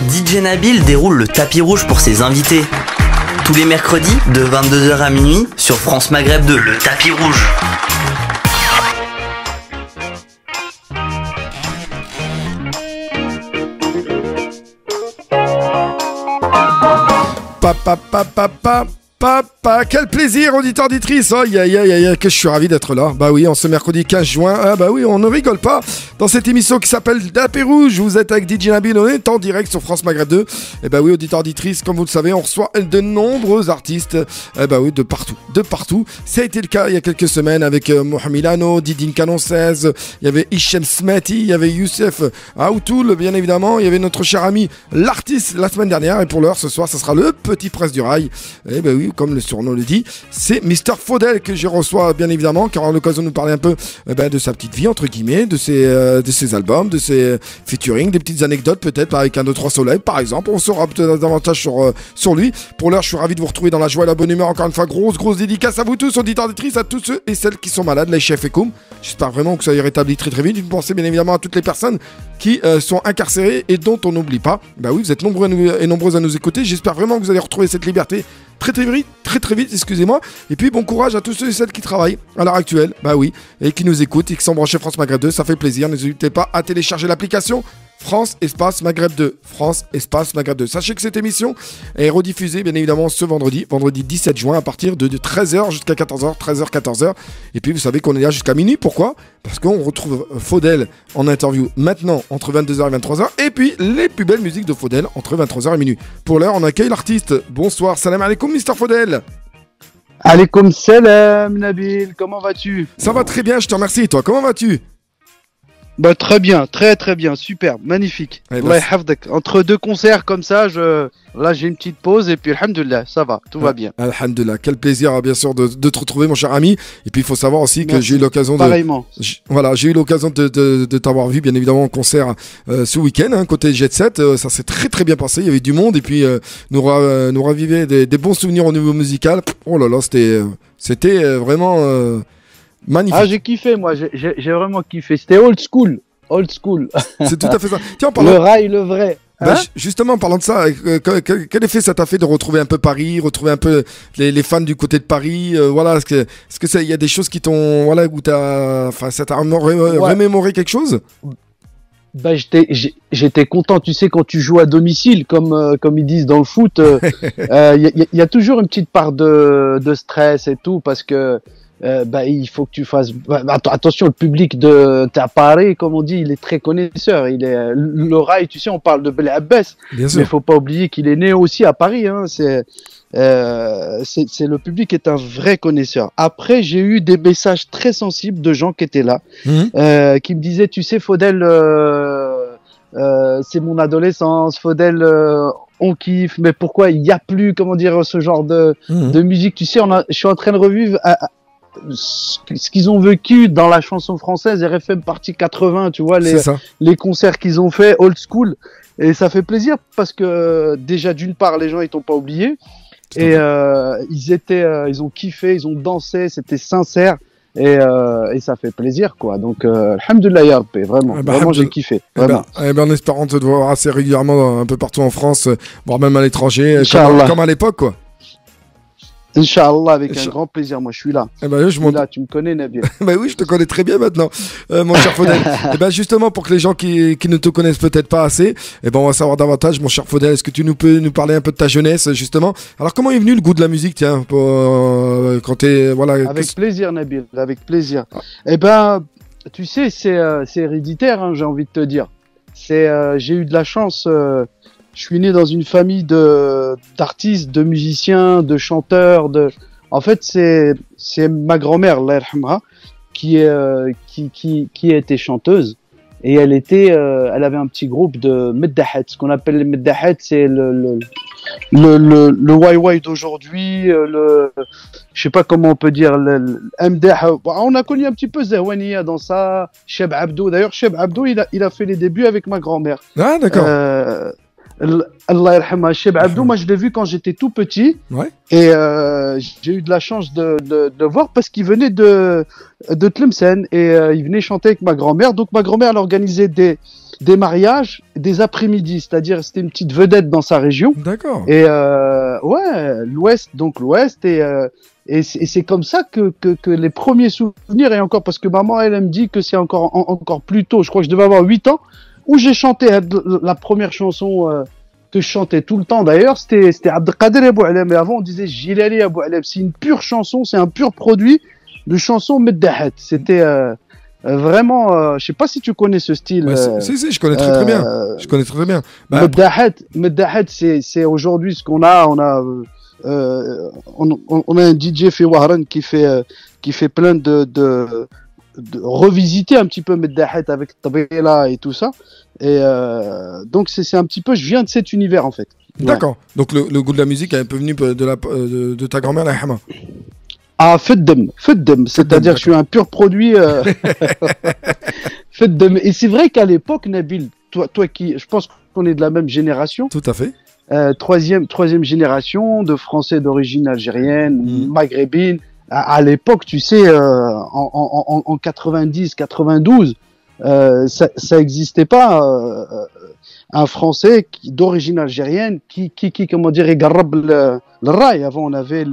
DJ Nabil déroule le tapis rouge pour ses invités. Tous les mercredis, de 22 h à minuit, sur France Maghreb 2, le tapis rouge. Papa, quel plaisir, auditeur auditrice. Oh, que je suis ravi d'être là. Bah oui, en ce mercredi 15 juin. Ah bah oui, on ne rigole pas. Dans cette émission qui s'appelle Tapis Rouge, vous êtes avec DJ Nabil, on est en direct sur France Maghreb 2. Et bah oui, auditeur auditrice, comme vous le savez, on reçoit de nombreux artistes. Bah oui, de partout. Ça a été le cas il y a quelques semaines avec Mohamed Milano, Didine Canon 16. Il y avait Hichem Smeti, il y avait Youssef Aoutoul, bien évidemment. Il y avait notre cher ami l'artiste la semaine dernière. Et pour l'heure, ce soir, ça sera le petit prince du rail. Et bah oui, comme le surnom le dit, c'est Mr. Faudel que je reçois bien évidemment, qui aura l'occasion de nous parler un peu de sa petite vie entre guillemets, de ses albums, de ses featuring, des petites anecdotes peut-être avec un 2-3 soleil par exemple. On saura peut-être davantage sur lui. Pour l'heure, je suis ravi de vous retrouver dans la joie et la bonne humeur. Encore une fois, grosse dédicace à vous tous, auditeurs auditrices, à tous ceux et celles qui sont malades, les chefs et coum. J'espère vraiment que ça ira rétabli très très vite. Une pensée bien évidemment à toutes les personnes qui sont incarcérées et dont on n'oublie pas. Bah oui, vous êtes nombreux et nombreuses à nous écouter. J'espère vraiment que vous allez retrouver cette liberté très vite, excusez-moi. Et puis bon courage à tous ceux et celles qui travaillent à l'heure actuelle, bah oui, et qui nous écoutent et qui sont branchés France Maghreb 2, ça fait plaisir. N'hésitez pas à télécharger l'application France Espace Maghreb 2. France Espace Maghreb 2. Sachez que cette émission est rediffusée bien évidemment ce vendredi 17 juin à partir de 13h jusqu'à 14h, 13h, 14h. Et puis vous savez qu'on est là jusqu'à minuit. Pourquoi ? Parce qu'on retrouve Faudel en interview maintenant entre 22h et 23h. Et puis les plus belles musiques de Faudel entre 23h et minuit. Pour l'heure, on accueille l'artiste. Bonsoir, salam alaikum, Mr. Faudel. Alaikum salam, Nabil. Comment vas-tu ? Ça va très bien, je te remercie. Et toi, comment vas-tu ? Bah très bien, très bien, superbe, magnifique. Allah yahfadek. Entre deux concerts comme ça, là j'ai une petite pause et puis alhamdoulilah, ça va, tout va bien. Alhamdoulilah, quel plaisir bien sûr de te retrouver mon cher ami. Et puis il faut savoir aussi que j'ai eu l'occasion pareillement. J'ai eu l'occasion de t'avoir vu bien évidemment en concert ce week-end, côté Jet Set. Ça s'est très bien passé, il y avait du monde et puis nous raviver des bons souvenirs au niveau musical. Oh là là, c'était vraiment... magnifique. Ah, j'ai kiffé, moi, j'ai vraiment kiffé. C'était old school. C'est tout à fait ça. Tiens, le rail, le vrai. Bah, justement, en parlant de ça, quel effet ça t'a fait de retrouver un peu Paris, retrouver un peu les fans du côté de Paris, voilà, est-ce que il y a des choses qui t'ont, voilà, où ça t'a remémoré quelque chose? Bah, j'étais content, tu sais, quand tu joues à domicile, comme ils disent dans le foot, y a toujours une petite part de stress et tout, parce que il faut que tu fasses attention. Le public t'es à Paris, comme on dit, il est très connaisseur. Le rail, tu sais, on parle de Bel Abbès, mais il faut pas oublier qu'il est né aussi à Paris. C'est le public est un vrai connaisseur. Après, j'ai eu des messages très sensibles de gens qui étaient là, qui me disaient, tu sais, Faudel, c'est mon adolescence. Faudel, on kiffe, mais pourquoi il y a plus, comment dire, ce genre de musique. Tu sais, je suis en train de revivre ce qu'ils ont vécu dans la chanson française RFM partie 80, tu vois, les concerts qu'ils ont fait old school, et ça fait plaisir parce que déjà d'une part les gens ils t'ont pas oublié et ils ont kiffé, ils ont dansé, c'était sincère et ça fait plaisir quoi. Donc alhamdoulilah ya Rabbi, vraiment j'ai kiffé vraiment. En espérant te voir assez régulièrement un peu partout en France, voire même à l'étranger, comme à l'époque quoi. Inch'Allah, avec un grand plaisir, moi je suis là. Là, tu me connais, Nabil. Bah oui, je te connais très bien maintenant, mon cher Faudel. Justement, pour que les gens qui ne te connaissent peut-être pas assez, on va savoir davantage, mon cher Faudel. Est-ce que tu peux nous parler un peu de ta jeunesse, justement? Alors, comment est venu le goût de la musique, tiens, quand t'es, voilà. Avec plaisir, Nabil, avec plaisir. Tu sais, c'est héréditaire, hein, j'ai envie de te dire. J'ai eu de la chance. Je suis né dans une famille d'artistes, de musiciens, de chanteurs. En fait, c'est ma grand-mère, Allah yarhamha, qui était chanteuse, et elle avait un petit groupe de meddahat. Ce qu'on appelle les meddahat, c'est le YY d'aujourd'hui, je sais pas comment on peut dire, le MDH. On a connu un petit peu Zahwania dans ça, Cheb Abdou. D'ailleurs, Cheb Abdou, il a fait les débuts avec ma grand-mère. Ah, d'accord. Allah yarhamha, Cheb Abdou, moi je l'ai vu quand j'étais tout petit, et j'ai eu de la chance de voir parce qu'il venait de Tlemcen, et il venait chanter avec ma grand-mère. Donc ma grand-mère elle organisait des mariages, des après-midi, c'est-à-dire c'était une petite vedette dans sa région. D'accord. Et ouais, l'Ouest et c'est comme ça que les premiers souvenirs, et encore parce que maman elle me dit que c'est encore plus tôt, je crois que je devais avoir 8 ans, où j'ai chanté la première chanson que je chantais tout le temps d'ailleurs, c'était Abdelkader Abou Alem, mais avant on disait Jilali Abou Alem, c'est une pure chanson, c'est un pur produit de chanson Meddahat. C'était vraiment, je sais pas si tu connais ce style. Si, je connais très bien. Je connais très bien. Bah, Meddahat, c'est aujourd'hui ce qu'on a. On a un DJ fait Wahran qui fait plein de revisiter un petit peu Meddahat avec Tabela et tout ça. Et donc c'est un petit peu, je viens de cet univers en fait. D'accord. Ouais. Donc le goût de la musique est un peu venu de ta grand-mère la Hama. Ah, Feddem, c'est-à-dire que je suis un pur produit. Feddem. Et c'est vrai qu'à l'époque, Nabil, toi qui, je pense qu'on est de la même génération. Tout à fait. Troisième génération de Français d'origine algérienne, maghrébine. À l'époque, tu sais, en 90, 92, ça existait pas. Un Français d'origine algérienne qui comment dire, garab le rail. Avant, on avait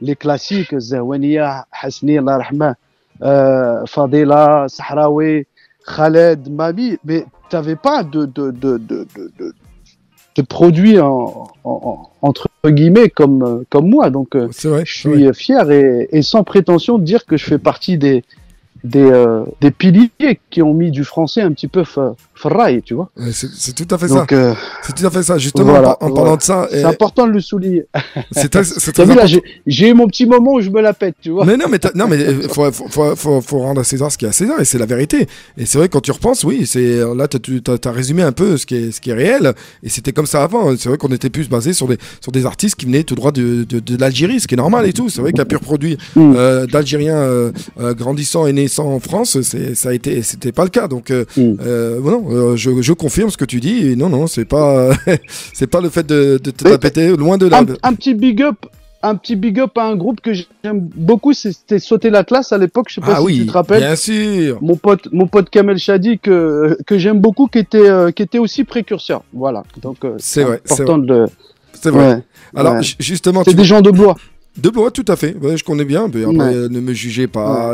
les classiques, Zahwania, Hasni, Allah rahma, Fadela, Sahraoui, Khaled, Mami, mais t'avais pas de produits entre guillemets comme moi. Donc, vrai, je suis fier et sans prétention de dire que je fais partie des piliers qui ont mis du français un petit peu ferraille, tu vois. C'est tout à fait donc, ça. C'est tout à fait ça. Justement, voilà, en parlant de ça. C'est important de le souligner. C'est très là, j'ai eu mon petit moment où je me la pète, tu vois. Mais faut rendre à César ce qui est à César, et c'est la vérité. Et c'est vrai, quand tu repenses, oui, là, t'as résumé un peu ce qui est réel, et c'était comme ça avant. C'est vrai qu'on était plus basé sur des artistes qui venaient tout droit de l'Algérie, ce qui est normal et tout. C'est vrai qu'un pur produit d'Algériens grandissant et naissant en France, c'était pas le cas. Donc, non, je confirme ce que tu dis. Et non, c'est pas, c'est pas le fait de te la péter, loin de là. Un petit big up à un groupe que j'aime beaucoup, c'était Sauter l'Atlas à l'époque, je sais pas si tu te rappelles. Bien sûr. Mon pote Kamel Shadi que j'aime beaucoup, qui était aussi précurseur. Voilà. Donc c'est vrai, important de. C'est vrai. Ouais. Alors justement, c'est des gens de Blois. De Blois, tout à fait. Ouais, je connais bien. Mais après, ne me jugez pas.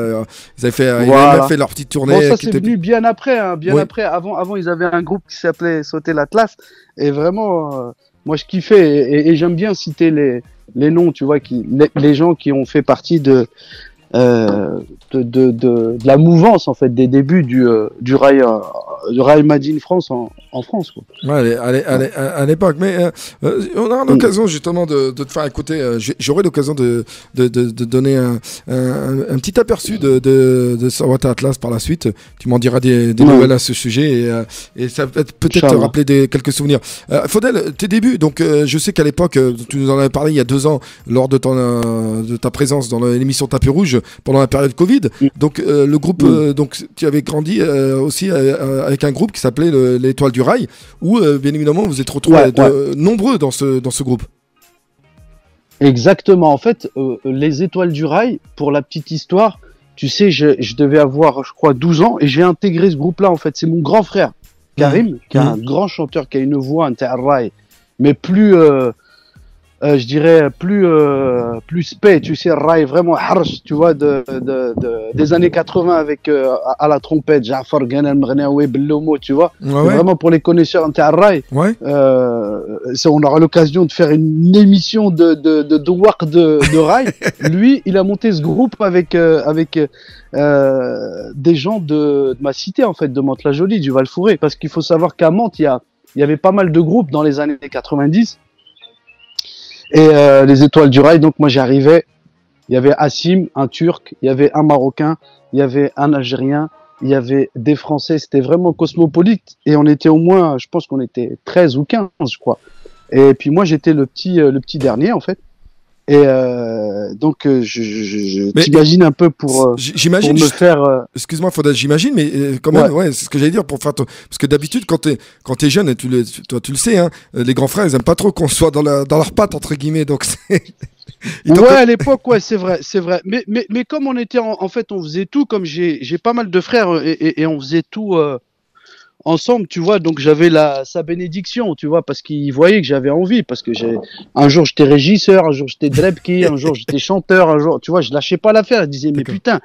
Ils avaient fait leur petite tournée. Bon, ça c'est venu bien après. Hein, après. Avant, ils avaient un groupe qui s'appelait Sauter l'Atlas. Et vraiment, moi, je kiffais. Et j'aime bien citer les noms, tu vois, les gens qui ont fait partie de la mouvance, en fait, des débuts du rail Made in France en France, quoi. Ouais, à l'époque. Mais on aura l'occasion justement de te faire écouter. J'aurai l'occasion de donner un petit aperçu de Sauter Atlas par la suite. Tu m'en diras des nouvelles à ce sujet, et ça va peut-être te rappeler quelques souvenirs. Faudel, tes débuts. Donc, je sais qu'à l'époque, tu nous en avais parlé il y a 2 ans lors de ta présence dans l'émission Tapis Rouge pendant la période Covid. Donc, le groupe, donc tu avais grandi aussi avec un groupe qui s'appelait l'Étoile du Rail, où bien évidemment vous êtes retrouvés nombreux dans ce groupe. Exactement. En fait, les Étoiles du Rail, pour la petite histoire, tu sais, je devais avoir, je crois, 12 ans, et j'ai intégré ce groupe-là. En fait, c'est mon grand frère Karim, qui est un grand chanteur, qui a une voix rail, mais plus je dirais plus spé, tu sais, rail vraiment harsh, tu vois, des années 80 avec à la trompette Jaafar Ghanem Mghnaoui Bellomo, tu vois. Vraiment pour les connaisseurs en rail. On aura l'occasion de faire une émission de work de rail. Lui, il a monté ce groupe avec des gens de ma cité, en fait, de Mantes-la-Jolie, du Val-Fouré, parce qu'il faut savoir qu'à Mantes, il y avait pas mal de groupes dans les années 90. Et les Étoiles du Rail, donc moi j'arrivais, il y avait Assim, un Turc, il y avait un Marocain, il y avait un Algérien, il y avait des Français, c'était vraiment cosmopolite, et on était au moins, je pense qu'on était 13 ou 15, je crois. Et puis moi j'étais le petit dernier, en fait. Et donc t'imagines un peu pour me faire. Excuse-moi, Faudel, j'imagine, mais quand même, c'est ce que j'allais dire pour faire parce que d'habitude quand t'es jeune, et toi tu le sais, hein, les grands frères ils aiment pas trop qu'on soit dans leurs pattes entre guillemets, donc c'est. À l'époque, c'est vrai. Mais comme on était en fait, on faisait tout. Comme j'ai pas mal de frères et on faisait tout. ensemble, tu vois. Donc j'avais sa bénédiction, tu vois, parce qu'il voyait que j'avais envie, parce que un jour j'étais régisseur, un jour j'étais drebki, un jour j'étais chanteur, un jour, tu vois, je lâchais pas l'affaire. Je disais mais putain,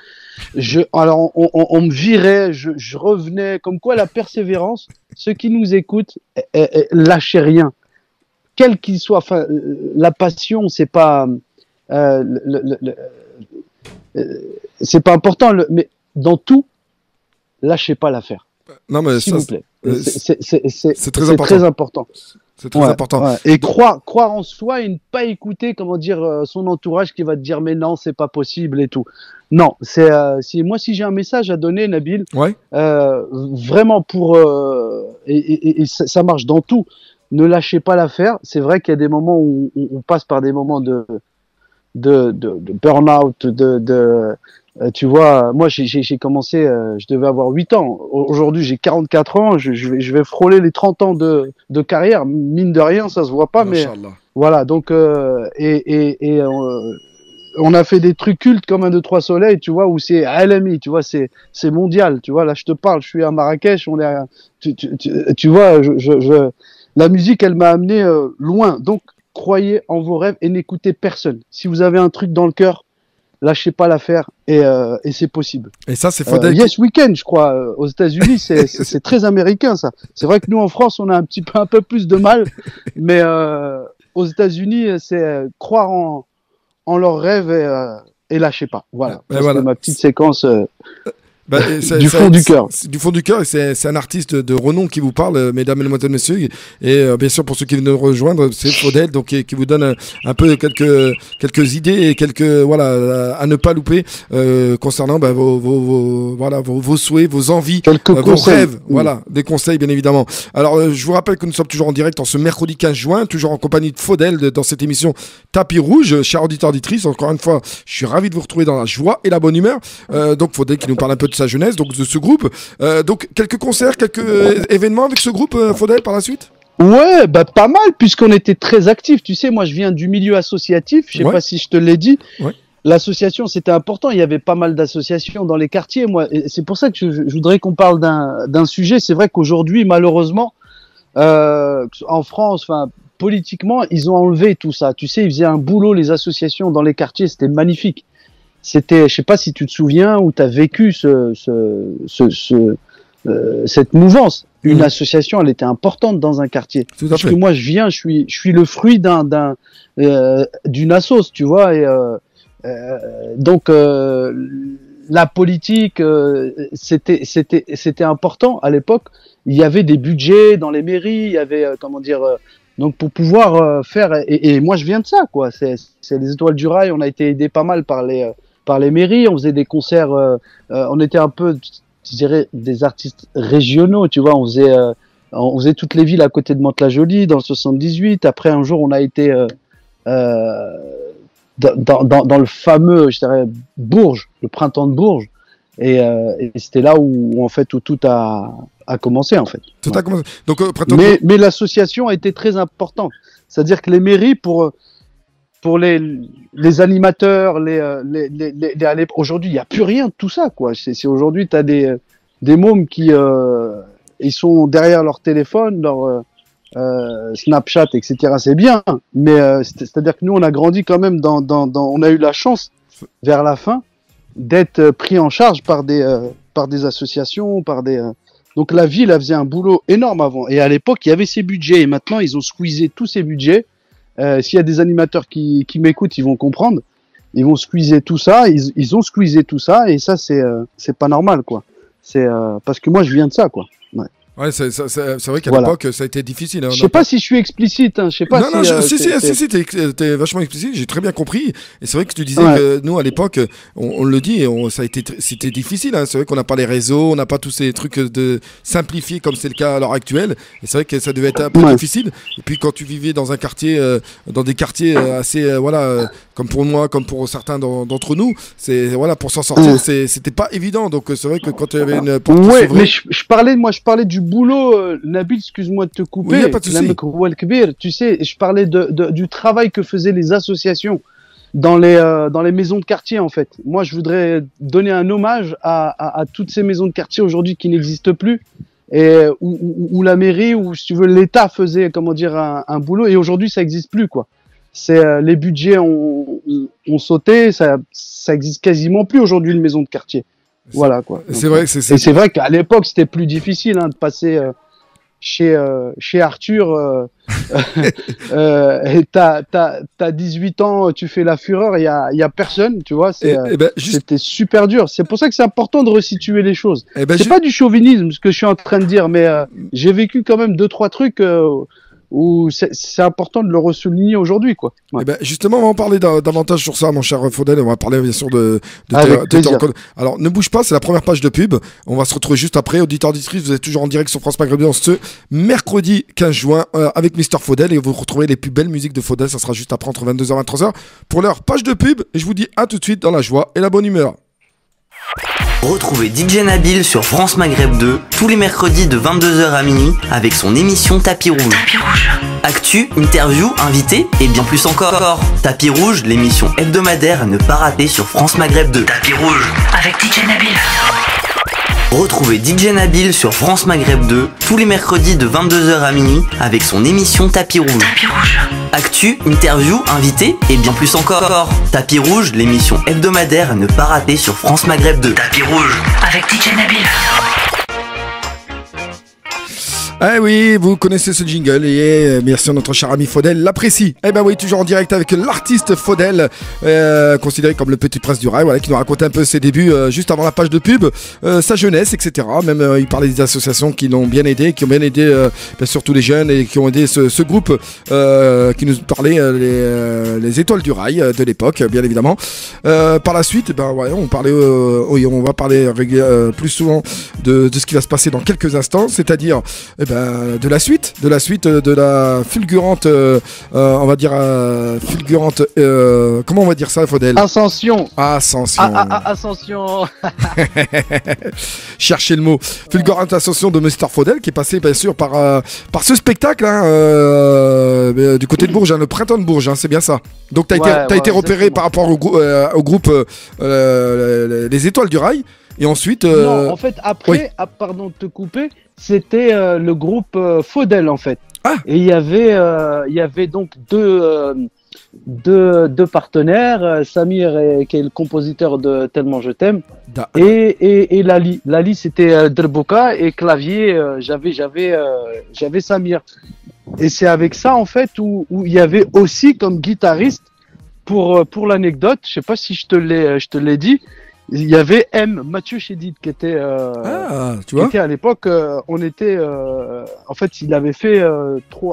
alors on me virait, je revenais, comme quoi la persévérance, ceux qui nous écoutent, lâchez rien, quel qu'il soit. Enfin, la passion, c'est pas c'est pas important, mais dans tout, lâchez pas l'affaire. Non, mais s'il vous plaît. C'est très important. Très important. C'est très important. Ouais. Et croire en soi et ne pas écouter, comment dire, son entourage qui va te dire mais non, c'est pas possible et tout. Non, moi si j'ai un message à donner, Nabil, vraiment et ça marche dans tout. Ne lâchez pas l'affaire. C'est vrai qu'il y a des moments où on passe par des moments de burn-out, tu vois, moi j'ai commencé, je devais avoir 8 ans. Aujourd'hui j'ai 44 ans, je vais frôler les 30 ans de carrière. Mine de rien, ça se voit pas, mais voilà. Donc on a fait des trucs cultes comme 1, 2, 3 soleil, tu vois, où c'est LMI, tu vois, c'est mondial, tu vois. Là je te parle, je suis à Marrakech, on est, tu vois, la musique elle m'a amené loin. Donc croyez en vos rêves et n'écoutez personne. Si vous avez un truc dans le cœur, lâchez pas l'affaire et c'est possible. Et ça, c'est Faudel. Yes Weekend, je crois, aux États-Unis, c'est très américain ça. C'est vrai que nous en France, on a un peu plus de mal, mais aux États-Unis, c'est croire en leurs rêves et lâchez pas. Voilà. C'est ma petite séquence. Du fond du cœur. Du fond du cœur, c'est un artiste de renom qui vous parle, mesdames, mesdemoiselles, messieurs. Et bien sûr, pour ceux qui viennent de nous rejoindre, c'est Faudel, donc qui vous donne un peu quelques idées et à ne pas louper concernant vos souhaits, vos envies, vos rêves. Voilà, des conseils, bien évidemment. Alors, je vous rappelle que nous sommes toujours en direct en ce mercredi 15 juin, toujours en compagnie de Faudel dans cette émission Tapis Rouge. Chers auditeurs, auditrices, encore une fois, je suis ravi de vous retrouver dans la joie et la bonne humeur. Donc, Faudel qui nous parle un peu de sa jeunesse, donc de ce groupe. Donc quelques concerts, quelques événements avec ce groupe, Faudel, par la suite? Ouais, bah pas mal, puisqu'on était très actifs. Tu sais, moi je viens du milieu associatif, je sais pas si je te l'ai dit. Ouais. L'association, c'était important, il y avait pas mal d'associations dans les quartiers. Moi, et c'est pour ça que je voudrais qu'on parle d'un sujet. C'est vrai qu'aujourd'hui, malheureusement, en France, enfin politiquement, ils ont enlevé tout ça. Tu sais, ils faisaient un boulot, les associations dans les quartiers, c'était magnifique. C'était, je sais pas si tu te souviens ou tu as vécu cette mouvance. Une association, elle était importante dans un quartier. Parce que moi, je suis le fruit d'une assoce, tu vois. Et donc la politique, c'était important à l'époque. Il y avait des budgets dans les mairies, il y avait donc pour pouvoir faire. Et moi, je viens de ça, quoi. C'est les Étoiles du Rail. On a été aidé pas mal par les mairies, on faisait des concerts, on était un peu, je dirais, des artistes régionaux, tu vois, on faisait toutes les villes à côté de Mantes-la-Jolie, dans le 78. Après, un jour, on a été dans le fameux, je dirais, Bourges, le printemps de Bourges, et c'était là où en fait, où tout a commencé, en fait. Tout a commencé. Donc, mais l'association a été très importante. C'est-à-dire que les mairies, pour les animateurs, aujourd'hui, il n'y a plus rien de tout ça, quoi. C'est aujourd'hui, tu as des mômes qui ils sont derrière leur téléphone, leur Snapchat, etc. C'est bien, mais c'est-à-dire que nous, on a grandi quand même on a eu la chance, vers la fin, d'être pris en charge par des associations, donc la ville, elle faisait un boulot énorme avant. Et à l'époque, il y avait ces budgets, et maintenant, ils ont squeezé tous ces budgets. S'il y a des animateurs qui m'écoutent, ils vont comprendre. Ils vont squeezer tout ça. Ils ont squeezé tout ça, et ça, c'est pas normal, quoi. C'est parce que moi, je viens de ça, quoi. Ouais. Ouais, c'est vrai qu'à l'époque, ça a été difficile. Hein, je sais pas si je suis explicite. Hein. Je sais pas si, t'es vachement explicite. J'ai très bien compris. Et c'est vrai que tu disais que nous, à l'époque, on le dit, c'était difficile. Hein. C'est vrai qu'on n'a pas les réseaux, on n'a pas tous ces trucs de simplifiés comme c'est le cas à l'heure actuelle. Et c'est vrai que ça devait être un peu difficile. Et puis quand tu vivais dans un quartier, dans des quartiers assez, comme pour moi, comme pour certains d'entre nous, pour s'en sortir, c'était pas évident. Donc c'est vrai que quand il y avait une porte qui s'ouvrait, mais je parlais du boulot, Nabil, excuse-moi de te couper. Oui, pas de souci. Tu sais, je parlais du travail que faisaient les associations dans les maisons de quartier, en fait. Moi, je voudrais donner un hommage à toutes ces maisons de quartier aujourd'hui qui n'existent plus, et où la mairie, ou si tu veux l'État faisait, comment dire, un boulot. Et aujourd'hui, ça existe plus, quoi. C'est les budgets ont sauté, ça existe quasiment plus aujourd'hui une maison de quartier. Voilà, quoi. C'est vrai que et c'est vrai qu'à l'époque c'était plus difficile de passer chez Arthur. Et t'as 18 ans, tu fais la fureur, il y a personne, tu vois. C'était super dur. C'est pour ça que c'est important de resituer les choses. C'est pas du chauvinisme ce que je suis en train de dire, mais j'ai vécu quand même 2-3 trucs où c'est important de le ressouligner aujourd'hui, quoi. Ouais. Et ben justement, on va en parler davantage sur ça, mon cher Faudel. On va parler bien sûr de Alors, ne bouge pas, c'est la première page de pub. On va se retrouver juste après. Auditeurs, auditrices, vous êtes toujours en direct sur France Maghreb ce mercredi 15 juin avec Mister Faudel, et vous retrouverez les plus belles musiques de Faudel. Ça sera juste après entre 22h et 23h pour leur page de pub. Et je vous dis à tout de suite dans la joie et la bonne humeur. Retrouvez DJ Nabil sur France Maghreb 2 tous les mercredis de 22h à minuit avec son émission Tapis Rouge. Actu, interview, invité et bien plus encore. Tapis Rouge, l'émission hebdomadaire à ne pas rater sur France Maghreb 2. Tapis Rouge avec DJ Nabil. Retrouvez DJ Nabil sur France Maghreb 2 tous les mercredis de 22h à minuit avec son émission Tapis Rouge. Actu, interview, invité et bien plus encore. Tapis Rouge, l'émission hebdomadaire à ne pas rater sur France Maghreb 2. Tapis Rouge avec DJ Nabil. Ah oui, vous connaissez ce jingle et merci à notre cher ami Faudel l'apprécie. Eh ben oui, toujours en direct avec l'artiste Faudel, considéré comme le petit prince du rail, voilà, qui nous racontait un peu ses débuts juste avant la page de pub, sa jeunesse, etc. Même il parlait des associations qui l'ont bien aidé, qui ont bien aidé bien sûr tous les jeunes et qui ont aidé ce groupe qui nous parlait les étoiles du rail de l'époque, bien évidemment. Par la suite, ben ouais, on va parler plus souvent de ce qui va se passer dans quelques instants, c'est-à-dire de la suite de la fulgurante, on va dire fulgurante, comment on va dire ça, Faudel? Ascension. Ascension. Cherchez le mot. Fulgurante ascension de Mr Faudel, qui est passé bien sûr par ce spectacle du côté de Bourges, le printemps de Bourges, c'est bien ça. Donc t'as été repéré par rapport au groupe les Étoiles du Rail. Et ensuite. Non, en fait, après, pardon de te couper, c'était le groupe Faudel, en fait. Ah. Et il y avait donc deux partenaires, Samir, qui est le compositeur de Tellement je t'aime, et Lali. Lali, c'était Derboka, et clavier, j'avais Samir. Et c'est avec ça, en fait, où il y avait aussi comme guitariste, pour l'anecdote, je sais pas si je te l'ai dit, il y avait Mathieu Chédid qui était tu vois, à l'époque on était en fait il avait fait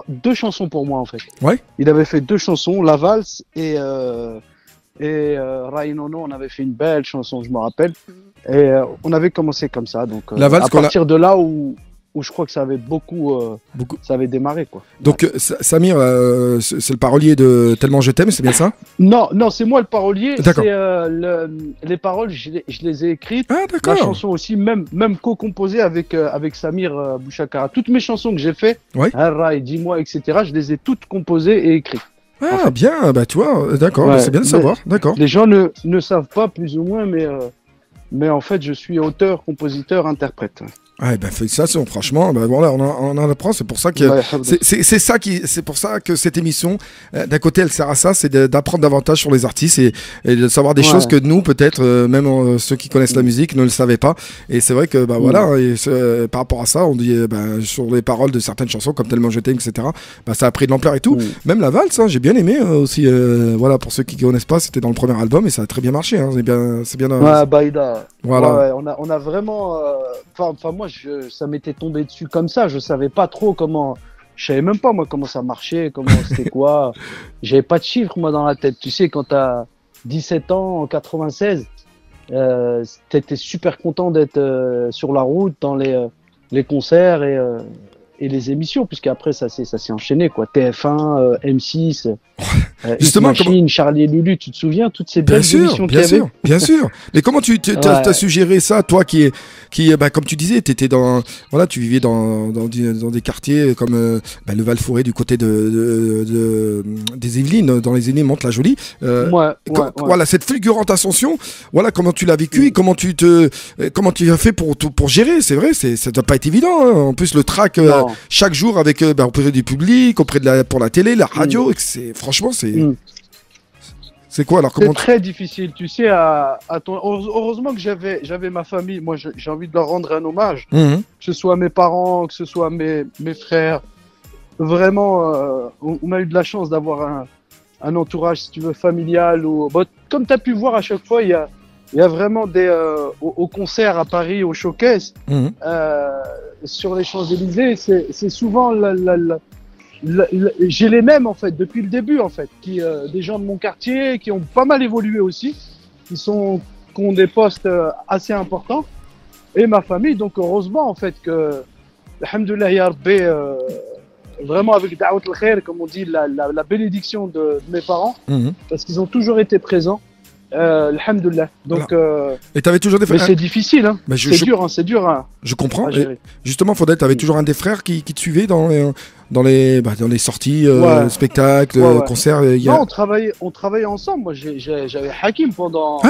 deux chansons pour moi en fait. Ouais. Il avait fait 2 chansons, La Valse et Rai Nono, on avait fait une belle chanson, je me rappelle. Et on avait commencé comme ça, donc La Valse, à partir de là où je crois que ça avait beaucoup. Ça avait démarré, quoi. Donc Samir, c'est le parolier de Tellement je t'aime, c'est bien ça? Non, c'est moi le parolier. D'accord. Les paroles, je les ai écrites. Ah, d'accord. La chanson aussi, même co-composée avec Samir Bouchakara. Toutes mes chansons que j'ai fait, ouais. Rai, Dis-moi, etc., je les ai toutes composées et écrites. Ah, en fait. Bien, bah tu vois, d'accord, ouais, c'est bien de savoir, d'accord. Les gens ne savent pas, plus ou moins, mais en fait, je suis auteur, compositeur, interprète. Ouais, félicitations, franchement, voilà, on en apprend, c'est pour ça que c'est pour ça que cette émission, d'un côté, elle sert à ça, c'est d'apprendre davantage sur les artistes et de savoir des choses que nous, peut-être, même ceux qui connaissent la musique, ne le savaient pas. Et c'est vrai que, voilà, et par rapport à ça, on dit, sur les paroles de certaines chansons, comme Tellement je t'aime, etc., ça a pris de l'ampleur et tout. Même La Valse, j'ai bien aimé aussi, voilà, pour ceux qui connaissent pas, c'était dans le premier album et ça a très bien marché, c'est bien. Voilà. On a vraiment, enfin, moi, ça m'était tombé dessus comme ça. Je savais pas trop comment. Je savais même pas moi comment ça marchait, comment c'était quoi. J'avais pas de chiffres moi dans la tête. Tu sais, quand t'as 17 ans en 96, t'étais super content d'être sur la route dans les concerts et les émissions, puisqu'après ça s'est enchaîné quoi. TF1, M6. Justement, Machine, Charlie et Lulu, tu te souviens toutes ces belles émissions qu'il y avait? Bien sûr. Mais comment tu as suggéré ça, toi qui comme tu disais, t'étais tu vivais dans des quartiers comme le Val-Fouré du côté des Yvelines, dans les Yvelines, Mantes-la-Jolie. Voilà, cette fulgurante ascension. Voilà, comment tu l'as vécu et comment tu as fait pour gérer. C'est vrai, ça doit pas être évident. Hein. En plus, le track chaque jour avec auprès du public, pour la télé, la radio, franchement, c'est quoi alors? C'est très difficile, tu sais. Heureusement que j'avais ma famille. Moi, j'ai envie de leur rendre un hommage, que ce soit mes parents, que ce soit mes frères. Vraiment, on a eu de la chance d'avoir un entourage, si tu veux, familial. Comme tu as pu voir à chaque fois, il y a vraiment au concert à Paris, au showcase, sur les Champs-Élysées, c'est souvent j'ai les mêmes en fait depuis le début en fait, des gens de mon quartier qui ont pas mal évolué aussi, qui ont des postes assez importants, et ma famille. Donc heureusement en fait que, alhamdoulilah ya Rabbi, vraiment avec da'wat al-khair, comme on dit, la bénédiction de mes parents, parce qu'ils ont toujours été présents. Alhamdoulilah. Donc, et t'avais toujours des frères. Mais c'est difficile, hein. C'est dur. Hein, je comprends. Justement, Faudel, t'avais toujours un des frères qui te suivait dans les sorties, spectacles, concerts. Non, on travaillait ensemble. Moi, j'avais Hakim pendant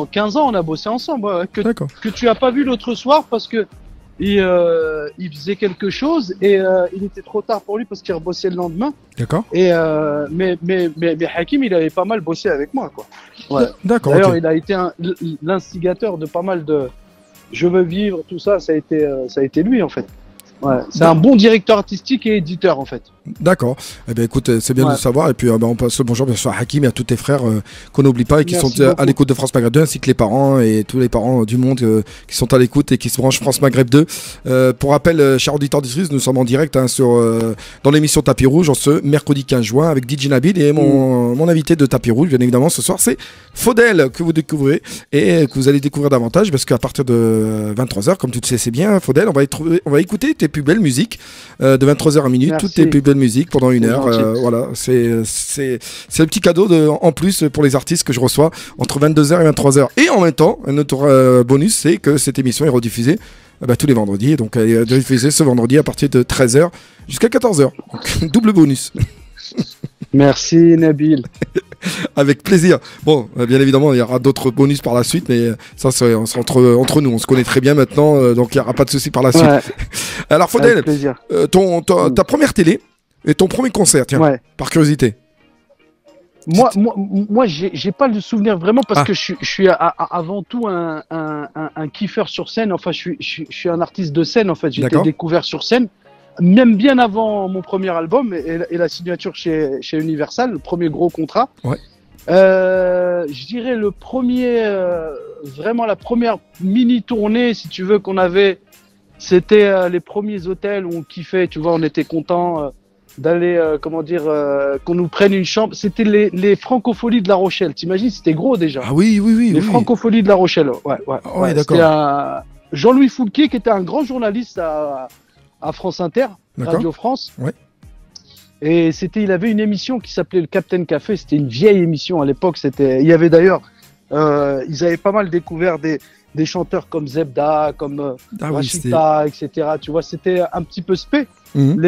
15 ans. On a bossé ensemble. Que tu as pas vu l'autre soir parce que il faisait quelque chose et il était trop tard pour lui parce qu'il rebossait le lendemain. D'accord. Et mais Hakim, il avait pas mal bossé avec moi, quoi. Ouais. D'accord. D'ailleurs, il a été l'instigateur de pas mal de Je veux vivre, tout ça. Ça a été lui en fait. Ouais, c'est un bon directeur artistique et éditeur en fait. D'accord. Eh bien, écoute, c'est bien de le savoir. Et puis, on passe le bonjour bien sûr à Hakim et à tous tes frères qu'on n'oublie pas et qui sont à l'écoute de France Maghreb 2, ainsi que les parents et tous les parents du monde qui sont à l'écoute et qui se branchent France Maghreb 2. Pour rappel, chers auditeurs d'Itrice, nous sommes en direct dans l'émission Tapis Rouge en ce mercredi 15 juin avec DJ Nabil et mon invité de Tapis Rouge, bien évidemment, ce soir, c'est Faudel que vous découvrez et que vous allez découvrir davantage parce qu'à partir de 23h, comme tu le sais, c'est bien, Faudel, on va écouter tes plus belles musiques de 23h à minuit, toutes tes plus belles musique pendant une heure. Voilà, c'est le petit cadeau en plus pour les artistes que je reçois entre 22h et 23h. Et en même temps, un autre bonus, c'est que cette émission est rediffusée tous les vendredis. Donc elle est rediffusée ce vendredi à partir de 13h jusqu'à 14h. Donc, double bonus. Merci Nabil. Avec plaisir. Bon, bien évidemment, il y aura d'autres bonus par la suite, mais ça, c'est entre nous. On se connaît très bien maintenant, donc il n'y aura pas de souci par la suite. Alors, Faudel, ta première télé et ton premier concert, tiens, par curiosité. Moi, j'ai pas le souvenir vraiment parce que je suis avant tout un kiffeur sur scène. Enfin, je suis un artiste de scène. En fait, j'ai été découvert sur scène, même bien avant mon premier album et la signature chez Universal, le premier gros contrat. Ouais. Je dirais vraiment la première mini tournée, si tu veux, qu'on avait. C'était les premiers hôtels où on kiffait. Tu vois, on était content d'aller, qu'on nous prenne une chambre. C'était les Francopholies de La Rochelle. T'imagines, c'était gros déjà. Ah oui. Les Francopholies de La Rochelle. Ouais, d'accord. C'était Jean-Louis Foulquier qui était un grand journaliste à France Inter, Radio France. Ouais. Et il avait une émission qui s'appelait le Captain Café. C'était une vieille émission à l'époque. Il y avait d'ailleurs, ils avaient pas mal découvert des chanteurs comme Zebda, comme Rachita, etc. Tu vois, c'était un petit peu spé. Donc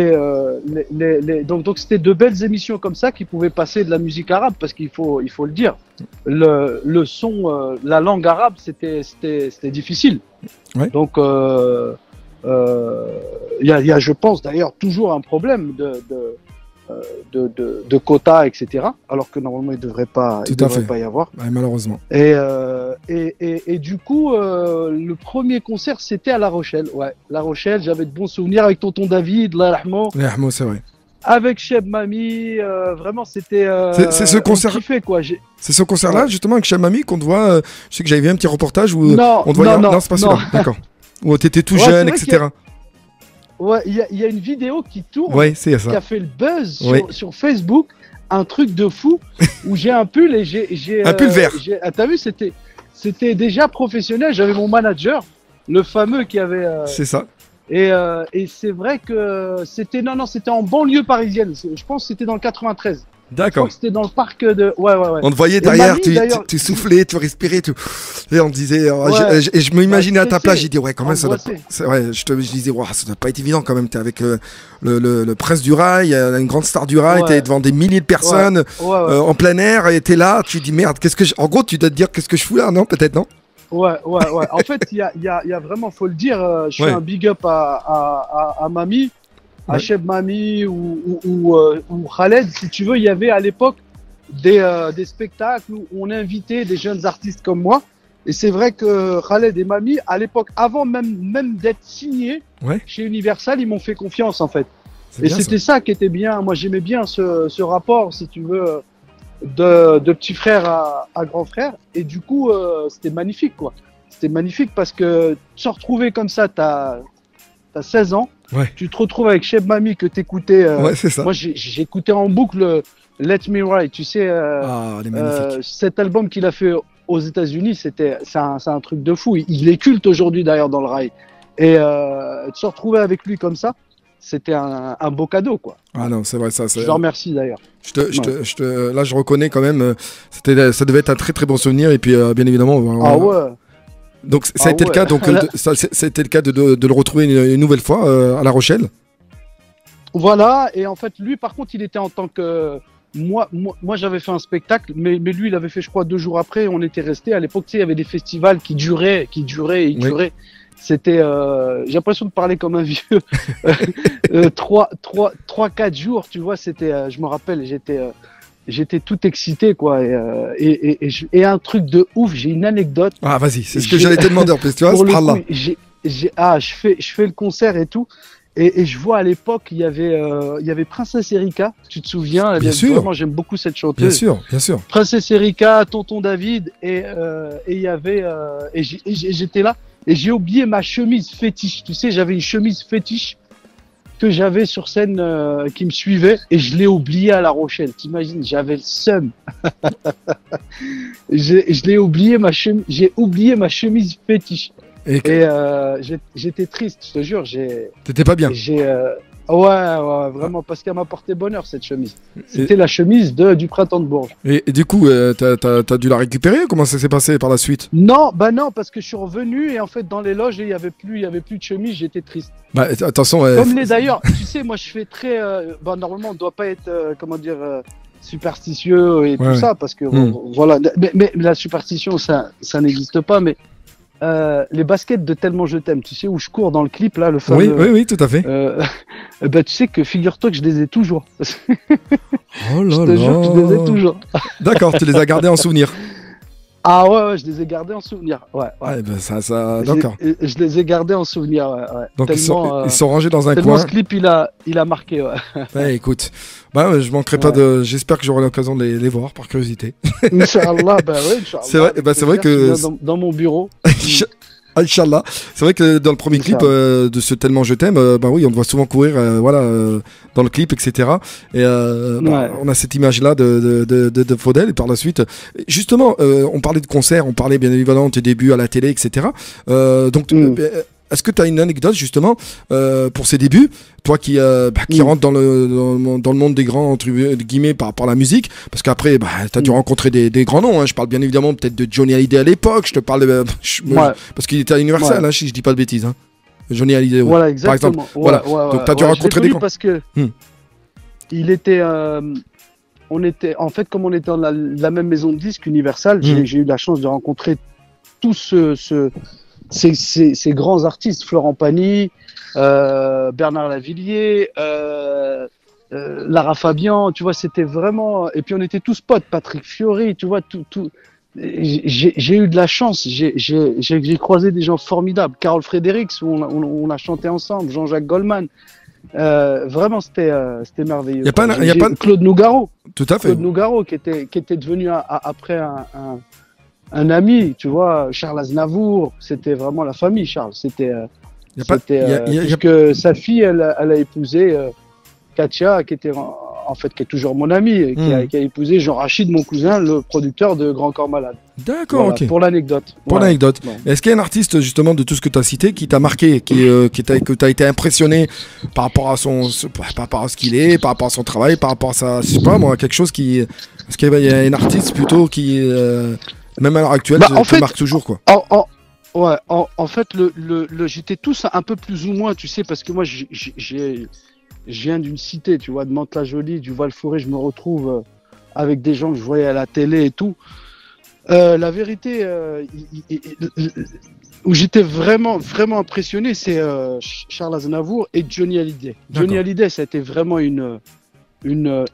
c'était de belles émissions comme ça qui pouvaient passer de la musique arabe parce qu'il faut le dire. Le son, la langue arabe, c'était difficile. Ouais. Donc il y a, je pense d'ailleurs, toujours un problème de quotas, etc. Alors que normalement il devrait pas y avoir. Ouais, malheureusement. Et du coup, le premier concert c'était à La Rochelle. Ouais, La Rochelle, j'avais de bons souvenirs avec tonton David, Lahmo, c'est vrai. avec Cheb Mami, vraiment c'était. C'est ce concert. Quoi. C'est ce concert-là justement avec Cheb Mami qu'on te voit. Je sais que j'avais vu un petit reportage où on te voyait. Non, c'est pas celui-là. D'accord. Où t'étais tout jeune, etc. Ouais, il y a une vidéo qui tourne, c'est ça. qui a fait le buzz sur Facebook, un truc de fou, où j'ai un pull et j'ai un pull vert. T'as vu, c'était déjà professionnel. J'avais mon manager, le fameux qui avait. C'est ça. Et c'est vrai que c'était en banlieue parisienne. Je pense que c'était dans le 93. Je crois que c'était dans le parc de. Ouais. On te voyait Et derrière, mamie, tu soufflais, tu respirais, et on te disait, et je m'imaginais à ta place, j'ai dit, ouais, quand même, ça doit pas. Ouais, je disais, ouais, ça doit pas être évident quand même. T'es avec le prince du rail, une grande star du rail, t'es devant des milliers de personnes, en plein air, et t'es là, tu dis, merde, en gros, tu dois te dire, qu'est-ce que je fous là, non? Peut-être, non? Ouais. En fait, il y a vraiment, faut le dire, je fais un big up à Mamie, à Cheb Mamie ou Khaled, si tu veux. Il y avait à l'époque des spectacles où on invitait des jeunes artistes comme moi. Et c'est vrai que Khaled et Mamie, à l'époque, avant même d'être signés chez Universal, ils m'ont fait confiance en fait. Et c'était ça qui était bien. Moi, j'aimais bien ce rapport, si tu veux, de petit frère à grand frère. Et du coup, c'était magnifique, quoi. C'était magnifique parce que se retrouver comme ça, t'as 16 ans, tu te retrouves avec Cheb Mami que t'écoutais. C'est ça. Moi, j'écoutais en boucle Let Me Ride, tu sais, cet album qu'il a fait aux États-Unis, c'est un truc de fou. Il est culte aujourd'hui d'ailleurs dans le rail. Et de se retrouver avec lui comme ça, c'était un beau cadeau, quoi. Ah non, c'est vrai, ça. Je te remercie d'ailleurs. Là, je reconnais quand même, ça devait être un très très bon souvenir. Et puis, bien évidemment. Donc, ça a été le cas. Donc, c'était le cas de le retrouver une nouvelle fois à La Rochelle. Voilà. Et en fait, lui, par contre, il était en tant que moi, j'avais fait un spectacle, mais lui, il avait fait, je crois, 2 jours après. On était resté. À l'époque, tu sais, il y avait des festivals qui duraient. C'était, j'ai l'impression de parler comme un vieux. 3-4 jours, tu vois, c'était, je me rappelle, j'étais tout excité, quoi. Et un truc de ouf, j'ai une anecdote. Ah, vas-y, c'est ce que j'allais te demander en plus, tu vois, je fais le concert et tout. Et je vois à l'époque, il y avait Princesse Erika, tu te souviens? Bien sûr. Vraiment, j'aime beaucoup cette chanteuse. Bien sûr. Princesse Erika, Tonton David, et il y avait, et j'étais là. Et j'ai oublié ma chemise fétiche. Tu sais, j'avais une chemise fétiche que j'avais sur scène qui me suivait et je l'ai oubliée à La Rochelle. T'imagines, j'avais le seum. J'ai oublié ma chemise fétiche. Et j'étais triste, je te jure. T'étais pas bien. Ouais, vraiment, parce qu'elle m'a porté bonheur, cette chemise. C'était la chemise du printemps de Bourges. Et du coup, t'as dû la récupérer? Comment ça s'est passé par la suite? Non, parce que je suis revenu et en fait, dans les loges, il y avait plus de chemise, j'étais triste. Bah, attention. Comme d'ailleurs, tu sais, moi, je fais très. Normalement, on doit pas être, superstitieux et tout ça, parce que voilà. Mais la superstition, ça n'existe pas, mais. Les baskets de Tellement je t'aime, tu sais, où je cours dans le clip là, le fameux. Oui, tout à fait. Tu sais que figure-toi que je les ai toujours. Oh là je te jure que je les ai toujours. D'accord, tu les as gardés en souvenir. Ah ouais, je les ai gardés en souvenir. Ouais. D'accord. Je les ai gardés en souvenir, ouais. Donc tellement, ils sont rangés dans un coin. Ce clip, il a marqué, ouais. Écoute, je manquerai pas j'espère que j'aurai l'occasion de les voir par curiosité. Inch'Allah, Inch'Allah. C'est vrai que dans mon bureau. Inch'Allah. C'est vrai que dans le premier clip de ce Tellement je t'aime, on te voit souvent courir dans le clip, etc. Et on a cette image-là de Faudel. Et par la suite, justement, on parlait de concerts, on parlait bien évidemment de tes débuts à la télé, etc. Est-ce que tu as une anecdote justement pour ces débuts, toi qui rentre dans le monde des grands entre guillemets par la musique, parce qu'après tu as dû rencontrer des grands noms, hein. Je parle bien évidemment peut-être de Johnny Hallyday à l'époque, je te parle parce qu'il était à Universal, hein, si je dis pas de bêtises, hein. Johnny Hallyday, voilà, exactement. Par exemple. Donc tu as dû rencontrer des grands parce que il était on était en fait, comme on était dans la même maison de disques Universal, j'ai eu la chance de rencontrer tous ces grands artistes, Florent Pagny, Bernard Lavillier, Lara Fabian, tu vois, c'était vraiment. Et puis on était tous potes, Patrick Fiori, tu vois, tout. J'ai eu de la chance, j'ai croisé des gens formidables, Carole Fredericks, où on a chanté ensemble, Jean-Jacques Goldman. Vraiment, c'était merveilleux. Y a pas Claude Nougaro. Tout à fait. Claude Nougaro qui était devenu après un ami, tu vois, Charles Aznavour, c'était vraiment la famille, Charles. Puisque sa fille, elle a épousé Katia, qui était en fait, qui est toujours mon ami, et qui a épousé Jean-Rachid, mon cousin, le producteur de Grand Corps Malade. D'accord, Voilà, ok. pour l'anecdote. Pour Ouais. l'anecdote. Bon. Est-ce qu'il y a un artiste, justement, de tout ce que tu as cité, qui t'a marqué, que tu as été impressionné par rapport à par rapport à ce qu'il est, par rapport à son travail, par rapport à sa, je sais pas moi, quelque chose qui, est-ce qu'il y a un artiste plutôt qui, même à l'heure actuelle, Bah, te en fait, marque toujours, quoi. Ouais, en fait, j'étais tous un peu plus ou moins, tu sais, parce que moi, je viens d'une cité, tu vois, de Mantes-la-Jolie, du Val-Forêt, je me retrouve avec des gens que je voyais à la télé et tout. La vérité, où j'étais vraiment, vraiment impressionné, c'est Charles Aznavour et Johnny Hallyday. D'accord. Johnny Hallyday, ça a été vraiment une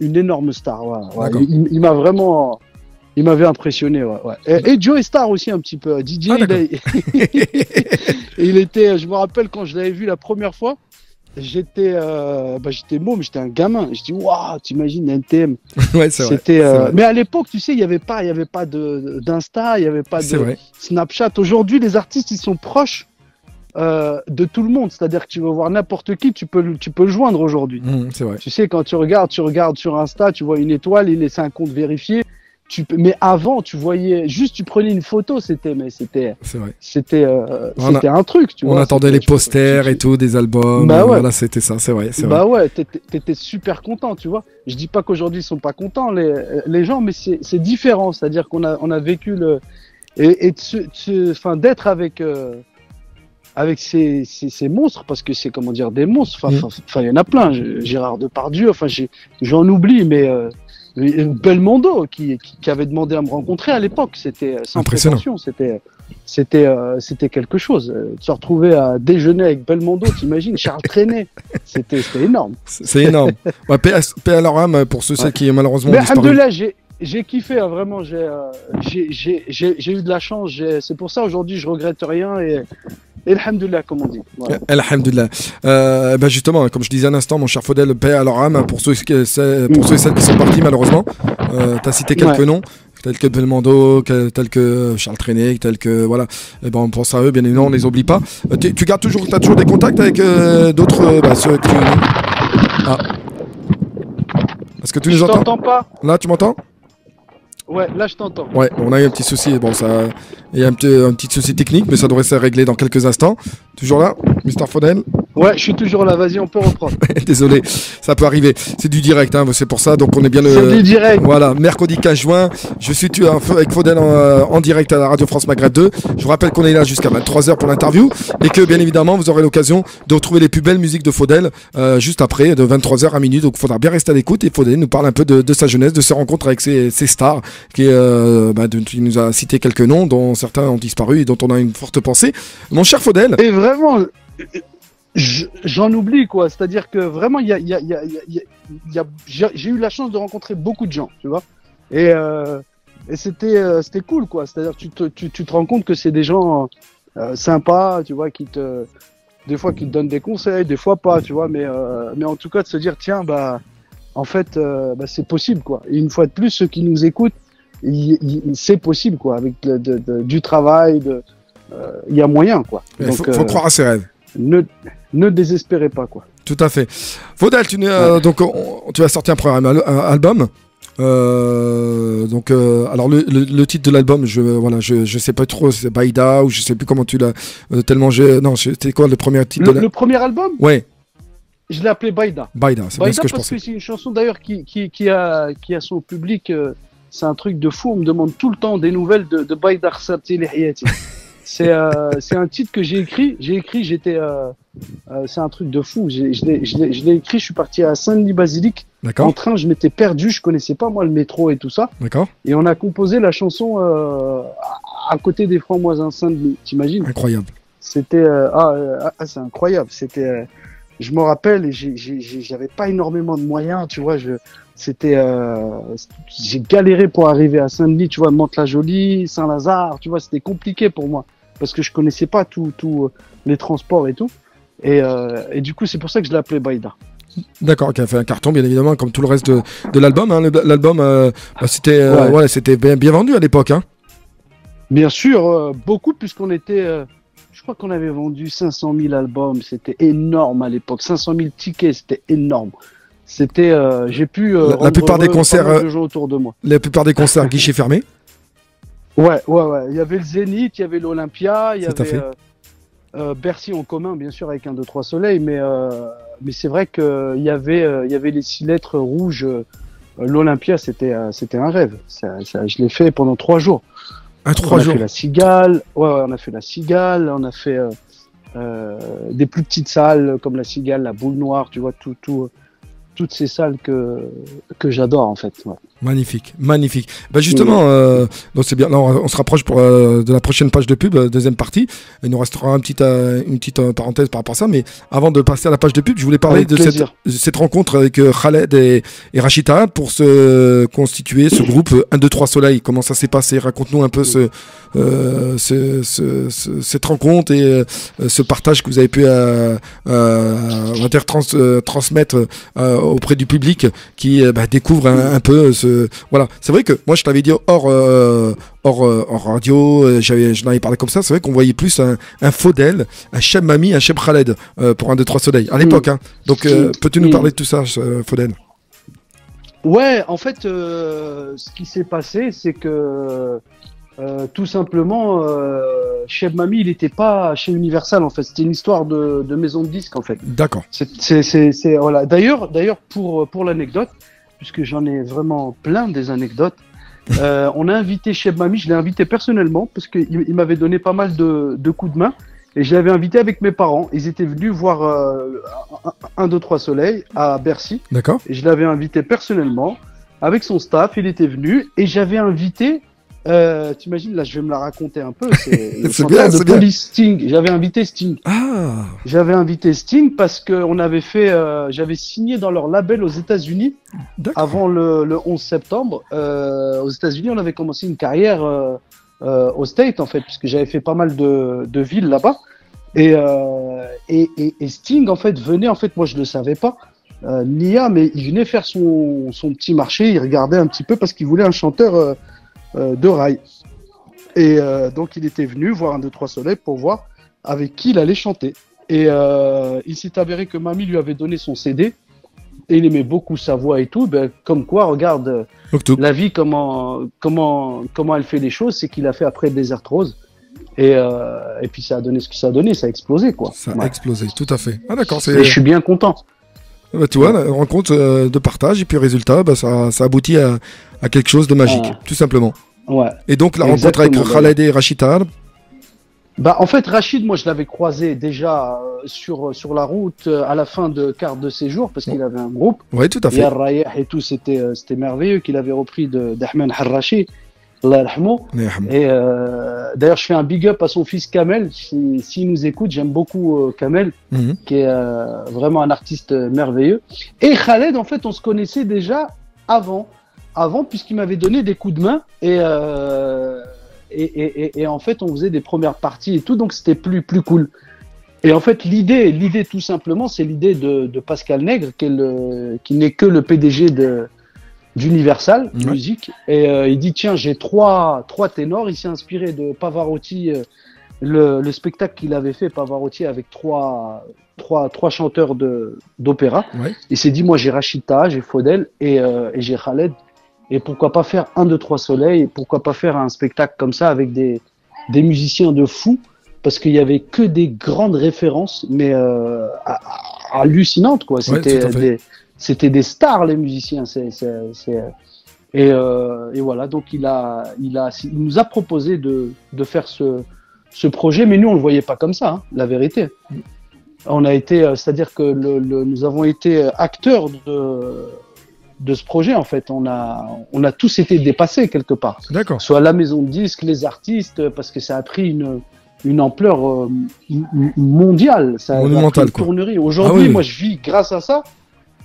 énorme star. Ouais, ouais. D'accord. Il m'a vraiment... Il m'avait impressionné, ouais. Et Joey Star aussi un petit peu. DJ, Ah, d'accord. il était, je me rappelle quand je l'avais vu la première fois, j'étais môme, j'étais un gamin. Je dis, waouh, t'imagines NTM. Ouais, c'est vrai. C'était, c'est vrai. mais à l'époque, tu sais, il y avait pas d'Insta, il y avait pas C'est de vrai. Snapchat. Aujourd'hui, les artistes, ils sont proches de tout le monde. C'est-à-dire que tu veux voir n'importe qui, tu peux le joindre aujourd'hui. C'est vrai. Tu sais, quand tu regardes sur Insta, tu vois une étoile, c'est un compte vérifié. Mais avant, tu voyais, juste tu prenais une photo, C'est vrai. c'était un truc, tu vois. On attendait les posters et tout, des albums. Bah ouais. Voilà, c'était ça, c'est vrai. C'est Bah vrai. ouais, t'étais super content, tu vois. Je dis pas qu'aujourd'hui ils sont pas contents les gens, mais c'est différent. C'est-à-dire qu'on a vécu d'être avec ces monstres, parce que c'est comment dire des monstres. Enfin, il y en a plein. Gérard Depardieu. Enfin, j'en oublie, mais Belmondo qui avait demandé à me rencontrer à l'époque, c'était sans Impressionnant. prétention, c'était quelque chose. De se retrouver à déjeuner avec Belmondo, t'imagines, Charles Trenet, c'était énorme. C'est énorme. Ouais, paix à leur âme pour ceux qui malheureusement ont Mais disparu. alhamdoulilah, j'ai kiffé, hein, vraiment, j'ai eu de la chance. C'est pour ça aujourd'hui je regrette rien et alhamdoulilah, comme on dit. Voilà. Alhamdulillah. Justement, comme je disais un instant, mon cher Faudel, paix à leur âme pour ceux et celles qui sont partis malheureusement. Tu as cité quelques noms, tels que Belmondo, tels que Charles Trenet, tels que voilà. Et ben on pense à eux, bien évidemment, on les oublie pas. Tu gardes toujours, t'as toujours des contacts avec d'autres, ceux que tu... Ah. Est-ce que tu nous Je entends? t'entends pas? Là, tu m'entends? Ouais, là je t'entends. Ouais, on a eu un petit souci. Bon, il y a un petit souci technique, mais ça devrait se régler dans quelques instants. Toujours là, Mr. Faudel? Ouais, je suis toujours là. Vas-y, on peut reprendre. Désolé, ça peut arriver. C'est du direct, hein, c'est pour ça. Donc on est bien C'est du direct. Voilà, mercredi 15 juin. Je suis avec Faudel en direct à la Radio France Maghreb 2. Je vous rappelle qu'on est là jusqu'à 23h pour l'interview et que bien évidemment vous aurez l'occasion de retrouver les plus belles musiques de Faudel juste après, de 23h à minuit. Donc il faudra bien rester à l'écoute et Faudel nous parle un peu de sa jeunesse, de ses rencontres avec ses stars. Il nous a cité quelques noms dont certains ont disparu et dont on a une forte pensée. Mon cher Faudel. Et vraiment, j'en oublie quoi. C'est-à-dire que vraiment, j'ai eu la chance de rencontrer beaucoup de gens, tu vois. Et c'était cool quoi. C'est-à-dire tu te rends compte que c'est des gens sympas, tu vois, des fois qui te donnent des conseils, des fois pas, tu vois. Mais en tout cas de se dire tiens en fait c'est possible quoi. Et une fois de plus ceux qui nous écoutent, c'est possible quoi, avec du travail, il y a moyen quoi. Il Donc faut croire à ses rêves. Ne désespérez pas quoi. Tout à fait. Faudel, tu as sorti un premier album. Alors le titre de l'album, je sais pas trop, c'est Baïda ou je sais plus comment tu l'as tellement non, c'était quoi le premier titre le premier album? Ouais. Je l'ai appelé Baïda. Baïda, c'est bien ce que je parce pensais. que c'est une chanson d'ailleurs qui a son public. C'est un truc de fou. On me demande tout le temps des nouvelles de Baïda Khsarti Lihiyati. C'est un titre que j'ai écrit. C'est un truc de fou. Je l'ai écrit. Je suis parti à Saint-Denis-Basilique. D'accord. En train, je m'étais perdu. Je connaissais pas moi le métro et tout ça. D'accord. Et on a composé la chanson à côté des Francs-Moisins Saint-Denis. T'imagines? Incroyable. C'était c'est incroyable. C'était je me rappelle, et j'avais pas énormément de moyens, tu vois. J'ai galéré pour arriver à Saint-Denis, tu vois, Mantes-la-Jolie, Saint-Lazare, tu vois, c'était compliqué pour moi parce que je connaissais pas tous les transports et tout. Et du coup, c'est pour ça que je l'ai appelé Baïda. D'accord, qui a fait un carton, bien évidemment, comme tout le reste de l'album. Hein. L'album, c'était bien vendu à l'époque. Hein. Bien sûr, beaucoup, puisqu'on était. Je crois qu'on avait vendu 500 000 albums, c'était énorme à l'époque. 500 000 tickets, c'était énorme. C'était, j'ai pu La plupart des concerts, pas mal de gens autour de moi. la plupart des concerts guichets fermés. Ouais. Il y avait le Zénith, il y avait l'Olympia, il y Tout à fait. avait Bercy en commun, bien sûr, avec 1, 2, 3 Soleil, mais c'est vrai qu'il y avait les 6 lettres rouges. L'Olympia, c'était un rêve. Je l'ai fait pendant 3 jours. Un 3 On a jours. fait la Cigale, on a fait la Cigale, on a fait des plus petites salles comme la Cigale, la Boule Noire, tu vois, toutes ces salles que j'adore en fait. Ouais. Magnifique, magnifique. Bah justement, donc c'est bien. Là, on se rapproche de la prochaine page de pub, deuxième partie. Il nous restera une petite parenthèse par rapport à ça. Mais avant de passer à la page de pub, je voulais parler Avec de plaisir. cette rencontre avec Khaled et Rachida pour se constituer ce groupe 1, 2, 3 Soleil. Comment ça s'est passé? Raconte-nous un peu cette rencontre et ce partage que vous avez pu on va dire transmettre auprès du public qui découvre un peu voilà. C'est vrai que moi je t'avais dit hors radio, j'en avais parlé comme ça. C'est vrai qu'on voyait plus un Faudel, un Cheb Mami, un Cheb Khaled pour 1, 2, 3 Soleil à l'époque. Hein. Donc peux-tu nous parler de tout ça, Faudel? Ouais, en fait, ce qui s'est passé, c'est que tout simplement, Cheb Mami, il n'était pas chez Universal en fait. C'était une histoire de maison de disques en fait. D'accord. Voilà. D'ailleurs, pour l'anecdote, puisque j'en ai vraiment plein des anecdotes, on a invité Cheb Mami. Je l'ai invité personnellement parce qu'il m'avait donné pas mal de coups de main. Et je l'avais invité avec mes parents. Ils étaient venus voir 1, 2, 3 Soleil à Bercy. D'accord. Et je l'avais invité personnellement avec son staff. Il était venu et j'avais invité. T'imagines, là, je vais me la raconter un peu. C'est le chanteur de Police, Sting. J'avais invité Sting. Ah. J'avais invité Sting parce que on avait fait. J'avais signé dans leur label aux États-Unis avant le 11 septembre. Aux États-Unis, on avait commencé une carrière. Au State en fait, puisque j'avais fait pas mal de villes là-bas, et Sting en fait venait, en fait moi je le savais pas, Nia, mais il venait faire son petit marché, il regardait un petit peu parce qu'il voulait un chanteur de rail, et donc il était venu voir 1, 2, 3 Soleil pour voir avec qui il allait chanter, et il s'est avéré que Mamie lui avait donné son CD. Et il aimait beaucoup sa voix et tout, comme quoi, regarde, la vie, comment elle fait les choses, c'est qu'il a fait après Desert Rose, et puis ça a donné ce que ça a donné, ça a explosé, quoi. Ça a explosé, tout à fait. Ah d'accord, et je suis bien content. Tu vois, la rencontre de partage, et puis résultat, ça aboutit à quelque chose de magique, tout simplement. Ouais. Et donc la rencontre avec Khaled et Rachida. En fait, Rachid, moi, je l'avais croisé déjà sur la route à la fin de carte de séjour parce qu'il avait un groupe. Oui, tout à fait. Yar Rayah et tout, c'était merveilleux qu'il avait repris d'Ahmed Harrachi. Allah yarhamou. Et d'ailleurs, je fais un big up à son fils Kamel. S'il nous écoute, j'aime beaucoup Kamel, qui est vraiment un artiste merveilleux. Et Khaled, en fait, on se connaissait déjà avant puisqu'il m'avait donné des coups de main et en fait, on faisait des premières parties et tout, donc c'était plus cool. Et en fait, l'idée tout simplement, c'est l'idée de Pascal Nègre, qui n'est que le PDG d'Universal Music. Et il dit, tiens, j'ai trois ténors. Il s'est inspiré de Pavarotti, le spectacle qu'il avait fait, Pavarotti, avec trois chanteurs d'opéra. Ouais. Il s'est dit, moi, j'ai Rachida, j'ai Faudel et j'ai Khaled. Et pourquoi pas faire 1, 2, 3 Soleil, et pourquoi pas faire un spectacle comme ça avec des musiciens de fou, parce qu'il y avait que des grandes références, mais hallucinantes, quoi. C'était des stars, les musiciens. Et voilà, donc il nous a proposé de faire ce projet, mais nous on le voyait pas comme ça, hein, la vérité. On a été, c'est-à-dire que nous avons été acteurs de ce projet, en fait. On a tous été dépassés quelque part. D'accord. Soit la maison de disques, les artistes, parce que ça a pris une ampleur mondiale. Ça monumentale, quoi. Tournerie. Aujourd'hui, moi, je vis grâce à ça.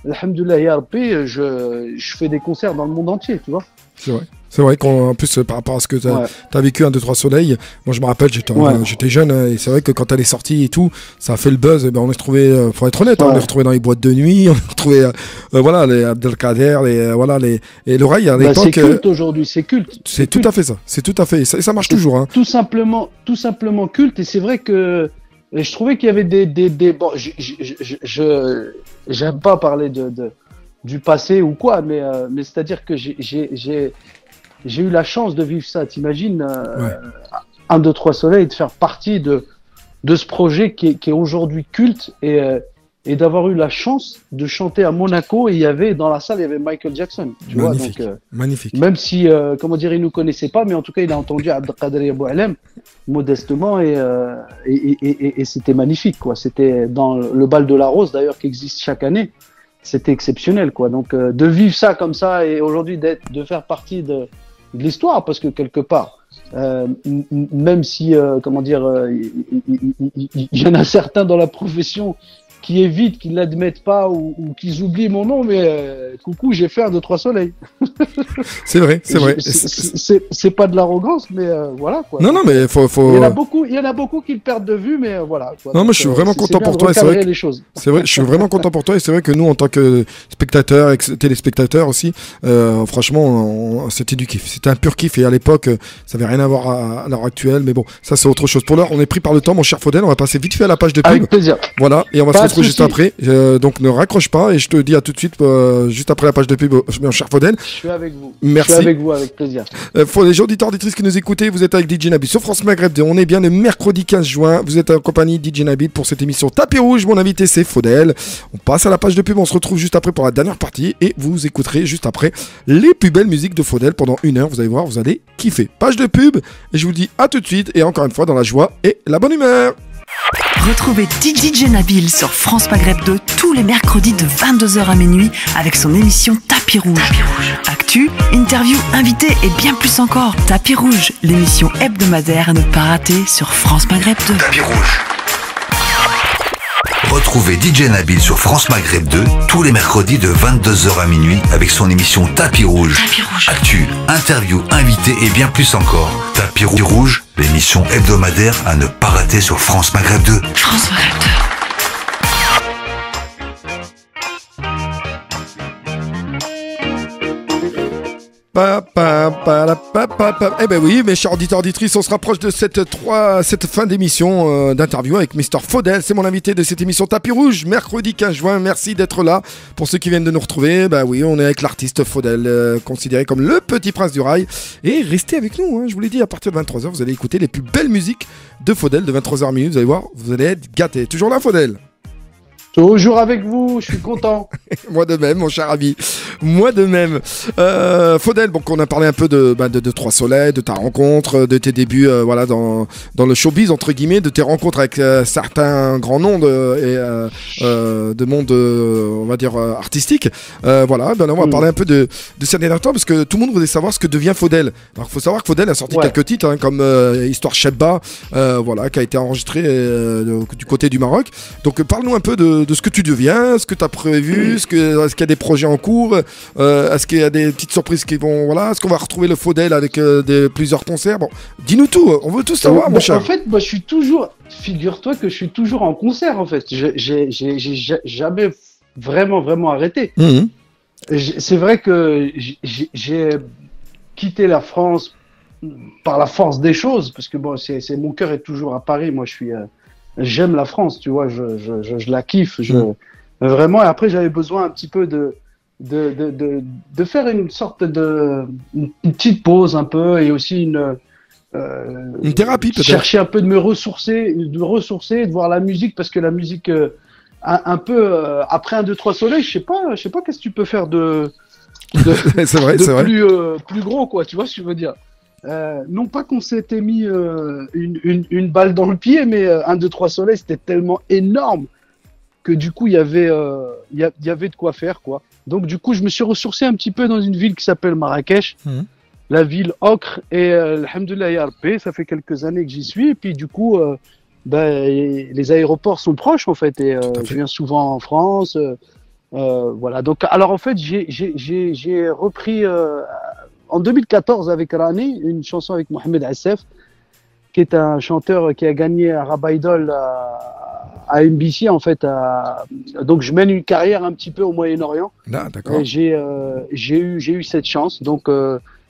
Alhamdoulilah ya Rabbi, je fais des concerts dans le monde entier, tu vois. C'est vrai. C'est vrai qu'en plus, par rapport à ce que tu as vécu 1, 2, 3 Soleil, moi je me rappelle, j'étais jeune, et c'est vrai que quand elle est sortie et tout, ça a fait le buzz. Et on est retrouvé, faut être honnête, on est retrouvé dans les boîtes de nuit, on est retrouvé, voilà, les Abdelkader, et l'oreille à l'époque. C'est culte aujourd'hui, c'est culte. C'est tout à fait ça, c'est tout à fait, et ça marche toujours. Hein. Tout simplement culte, et c'est vrai que je trouvais qu'il y avait des bon, j'aime pas parler du passé ou quoi, mais c'est-à-dire que j'ai eu la chance de vivre ça. T'imagines, un, deux, trois soleils, de faire partie de ce projet qui est aujourd'hui culte et d'avoir eu la chance de chanter à Monaco et dans la salle, il y avait Michael Jackson. Tu Magnifique. vois, donc, Magnifique. même si, comment dire, il nous connaissait pas, mais en tout cas, il a entendu Abdelkader Boualem modestement et c'était magnifique, quoi. C'était dans le bal de la Rose, d'ailleurs, qui existe chaque année. C'était exceptionnel, quoi. Donc, de vivre ça comme ça et aujourd'hui de faire partie de l'histoire, parce que quelque part, même si, comment dire, il y en a certains dans la profession qui évitent, qui ne l'admettent pas ou qui oublient mon nom, mais coucou, j'ai fait un, deux, trois soleils. C'est vrai, c'est vrai. C'est pas de l'arrogance, mais voilà, quoi. Non, non, mais faut. Il y en a beaucoup qui le perdent de vue, mais voilà, quoi. Non, donc, moi je suis vraiment content pour toi. C'est vrai. Les choses. C'est vrai, je suis vraiment content pour toi et c'est vrai que nous, en tant que spectateurs, téléspectateurs aussi, franchement, c'était du kiff. C'était un pur kiff et à l'époque, ça avait rien à voir à l'heure actuelle, mais bon, ça c'est autre chose. Pour l'heure, on est pris par le temps, mon cher Faudel. On va passer vite fait à la page de pub. Avec plaisir. Voilà, et on va se retrouver juste souci. après. Donc ne raccroche pas et je te dis à tout de suite, juste après la page de pub, mon cher Faudel. Je suis avec vous. Merci. Je suis avec vous, avec plaisir. Pour les auditeurs, auditrices qui nous écoutez, vous êtes avec DJ Nabil sur France Maghreb 2. On est bien le mercredi 15 juin. Vous êtes en compagnie de DJ Nabil pour cette émission Tapis Rouge. Mon invité, c'est Faudel. On passe à la page de pub. On se retrouve juste après pour la dernière partie. Et vous écouterez juste après les plus belles musiques de Faudel pendant 1 heure. Vous allez voir, vous allez kiffer. Page de pub. Et je vous dis à tout de suite. Et encore une fois, dans la joie et la bonne humeur. Retrouvez DJ Nabil sur France Maghreb 2 tous les mercredis de 22h à minuit avec son émission Tapis Rouge. Actu, interview, invité et bien plus encore. Tapis Rouge, l'émission hebdomadaire à ne pas rater sur France Maghreb 2. Tapis Rouge. Retrouvez DJ Nabil sur France Maghreb 2 tous les mercredis de 22h à minuit avec son émission Tapis Rouge. Actu, interview, invité et bien plus encore. Tapis Rouge, l'émission hebdomadaire à ne pas rater sur France Maghreb 2. France Maghreb 2. Eh ben oui, mes chers auditeurs auditrices, on se rapproche de cette fin d'émission d'interview avec Mr. Faudel. C'est mon invité de cette émission Tapis Rouge, mercredi 15 juin. Merci d'être là. Pour ceux qui viennent de nous retrouver, bah oui, on est avec l'artiste Faudel, considéré comme le petit prince du rail. Et restez avec nous, hein, je vous l'ai dit, à partir de 23h, vous allez écouter les plus belles musiques de Faudel de 23h à minuit. Vous allez voir, vous allez être gâtés. Toujours là, Faudel? Toujours avec vous, je suis content. Moi de même, mon cher ami. Moi de même. Faudel, bon, on a parlé un peu de Trois Soleils, de ta rencontre, de tes débuts voilà, dans le showbiz, entre guillemets, de tes rencontres avec certains grands noms de monde, on va dire, artistique. Voilà, ben là, on va parler un peu de ces derniers temps, parce que tout le monde voulait savoir ce que devient Faudel. Alors, il faut savoir que Faudel a sorti quelques titres, hein, comme Histoire Chebba, voilà, qui a été enregistré du côté du Maroc. Donc, parle-nous un peu de ce que tu deviens, ce que tu as prévu, est-ce qu'il y a des projets en cours, est-ce qu'il y a des petites surprises qui vont... Voilà, est-ce qu'on va retrouver le Faudel avec plusieurs concerts? Bon, dis-nous tout, on veut tout savoir, mon cher. En fait, moi, je suis toujours... Figure-toi que je suis toujours en concert, en fait. J'ai jamais vraiment arrêté. C'est vrai que j'ai quitté la France par la force des choses, parce que bon, mon cœur est toujours à Paris. Moi, j'aime la France, tu vois, je la kiffe, vraiment. Et après, j'avais besoin un petit peu de faire une sorte une petite pause un peu, et aussi une thérapie peut-être. Chercher un peu de me ressourcer, de voir la musique, parce que la musique, un peu après un, deux, trois soleils, je sais pas qu'est-ce que tu peux faire c'est vrai. Plus gros, quoi, tu vois ce que je veux dire. Non pas qu'on s'était mis une balle dans le pied, mais un, deux, trois soleils, c'était tellement énorme que du coup il y avait de quoi faire, quoi. Donc du coup je me suis ressourcé un petit peu dans une ville qui s'appelle Marrakech, la ville ocre, et alhamdoulilah ya Rabbi, ça fait quelques années que j'y suis, et puis du coup les aéroports sont proches en fait, et je viens souvent en France, voilà. Donc alors en fait j'ai repris en 2014 avec Rani, une chanson avec Mohamed Assef, qui est un chanteur qui a gagné un Rabat Idol à NBC, en fait. Donc je mène une carrière un petit peu au Moyen-Orient. Ah, d'accord. Et j'ai eu cette chance, donc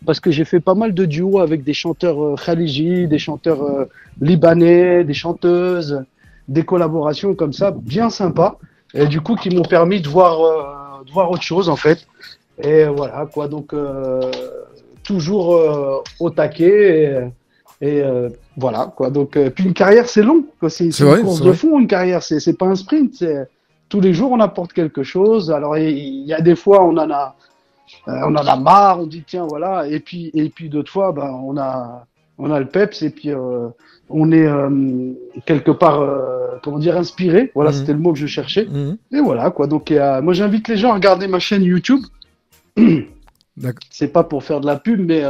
parce que j'ai fait pas mal de duos avec des chanteurs khaliji, des chanteurs libanais, des chanteuses, des collaborations comme ça, bien sympas, et du coup qui m'ont permis de voir de voir autre chose en fait. Et voilà quoi, donc toujours au taquet. Voilà quoi. Donc puis une carrière c'est long, quoi. C'est une course de fond, une carrière. C'est pas un sprint. Tous les jours on apporte quelque chose. Alors il y a des fois on en a marre, on dit tiens voilà. Et puis d'autres fois on a le peps et puis on est quelque part comment dire inspiré. Voilà, c'était le mot que je cherchais. Et voilà quoi. Donc moi j'invite les gens à regarder ma chaîne YouTube. C'est pas pour faire de la pub, mais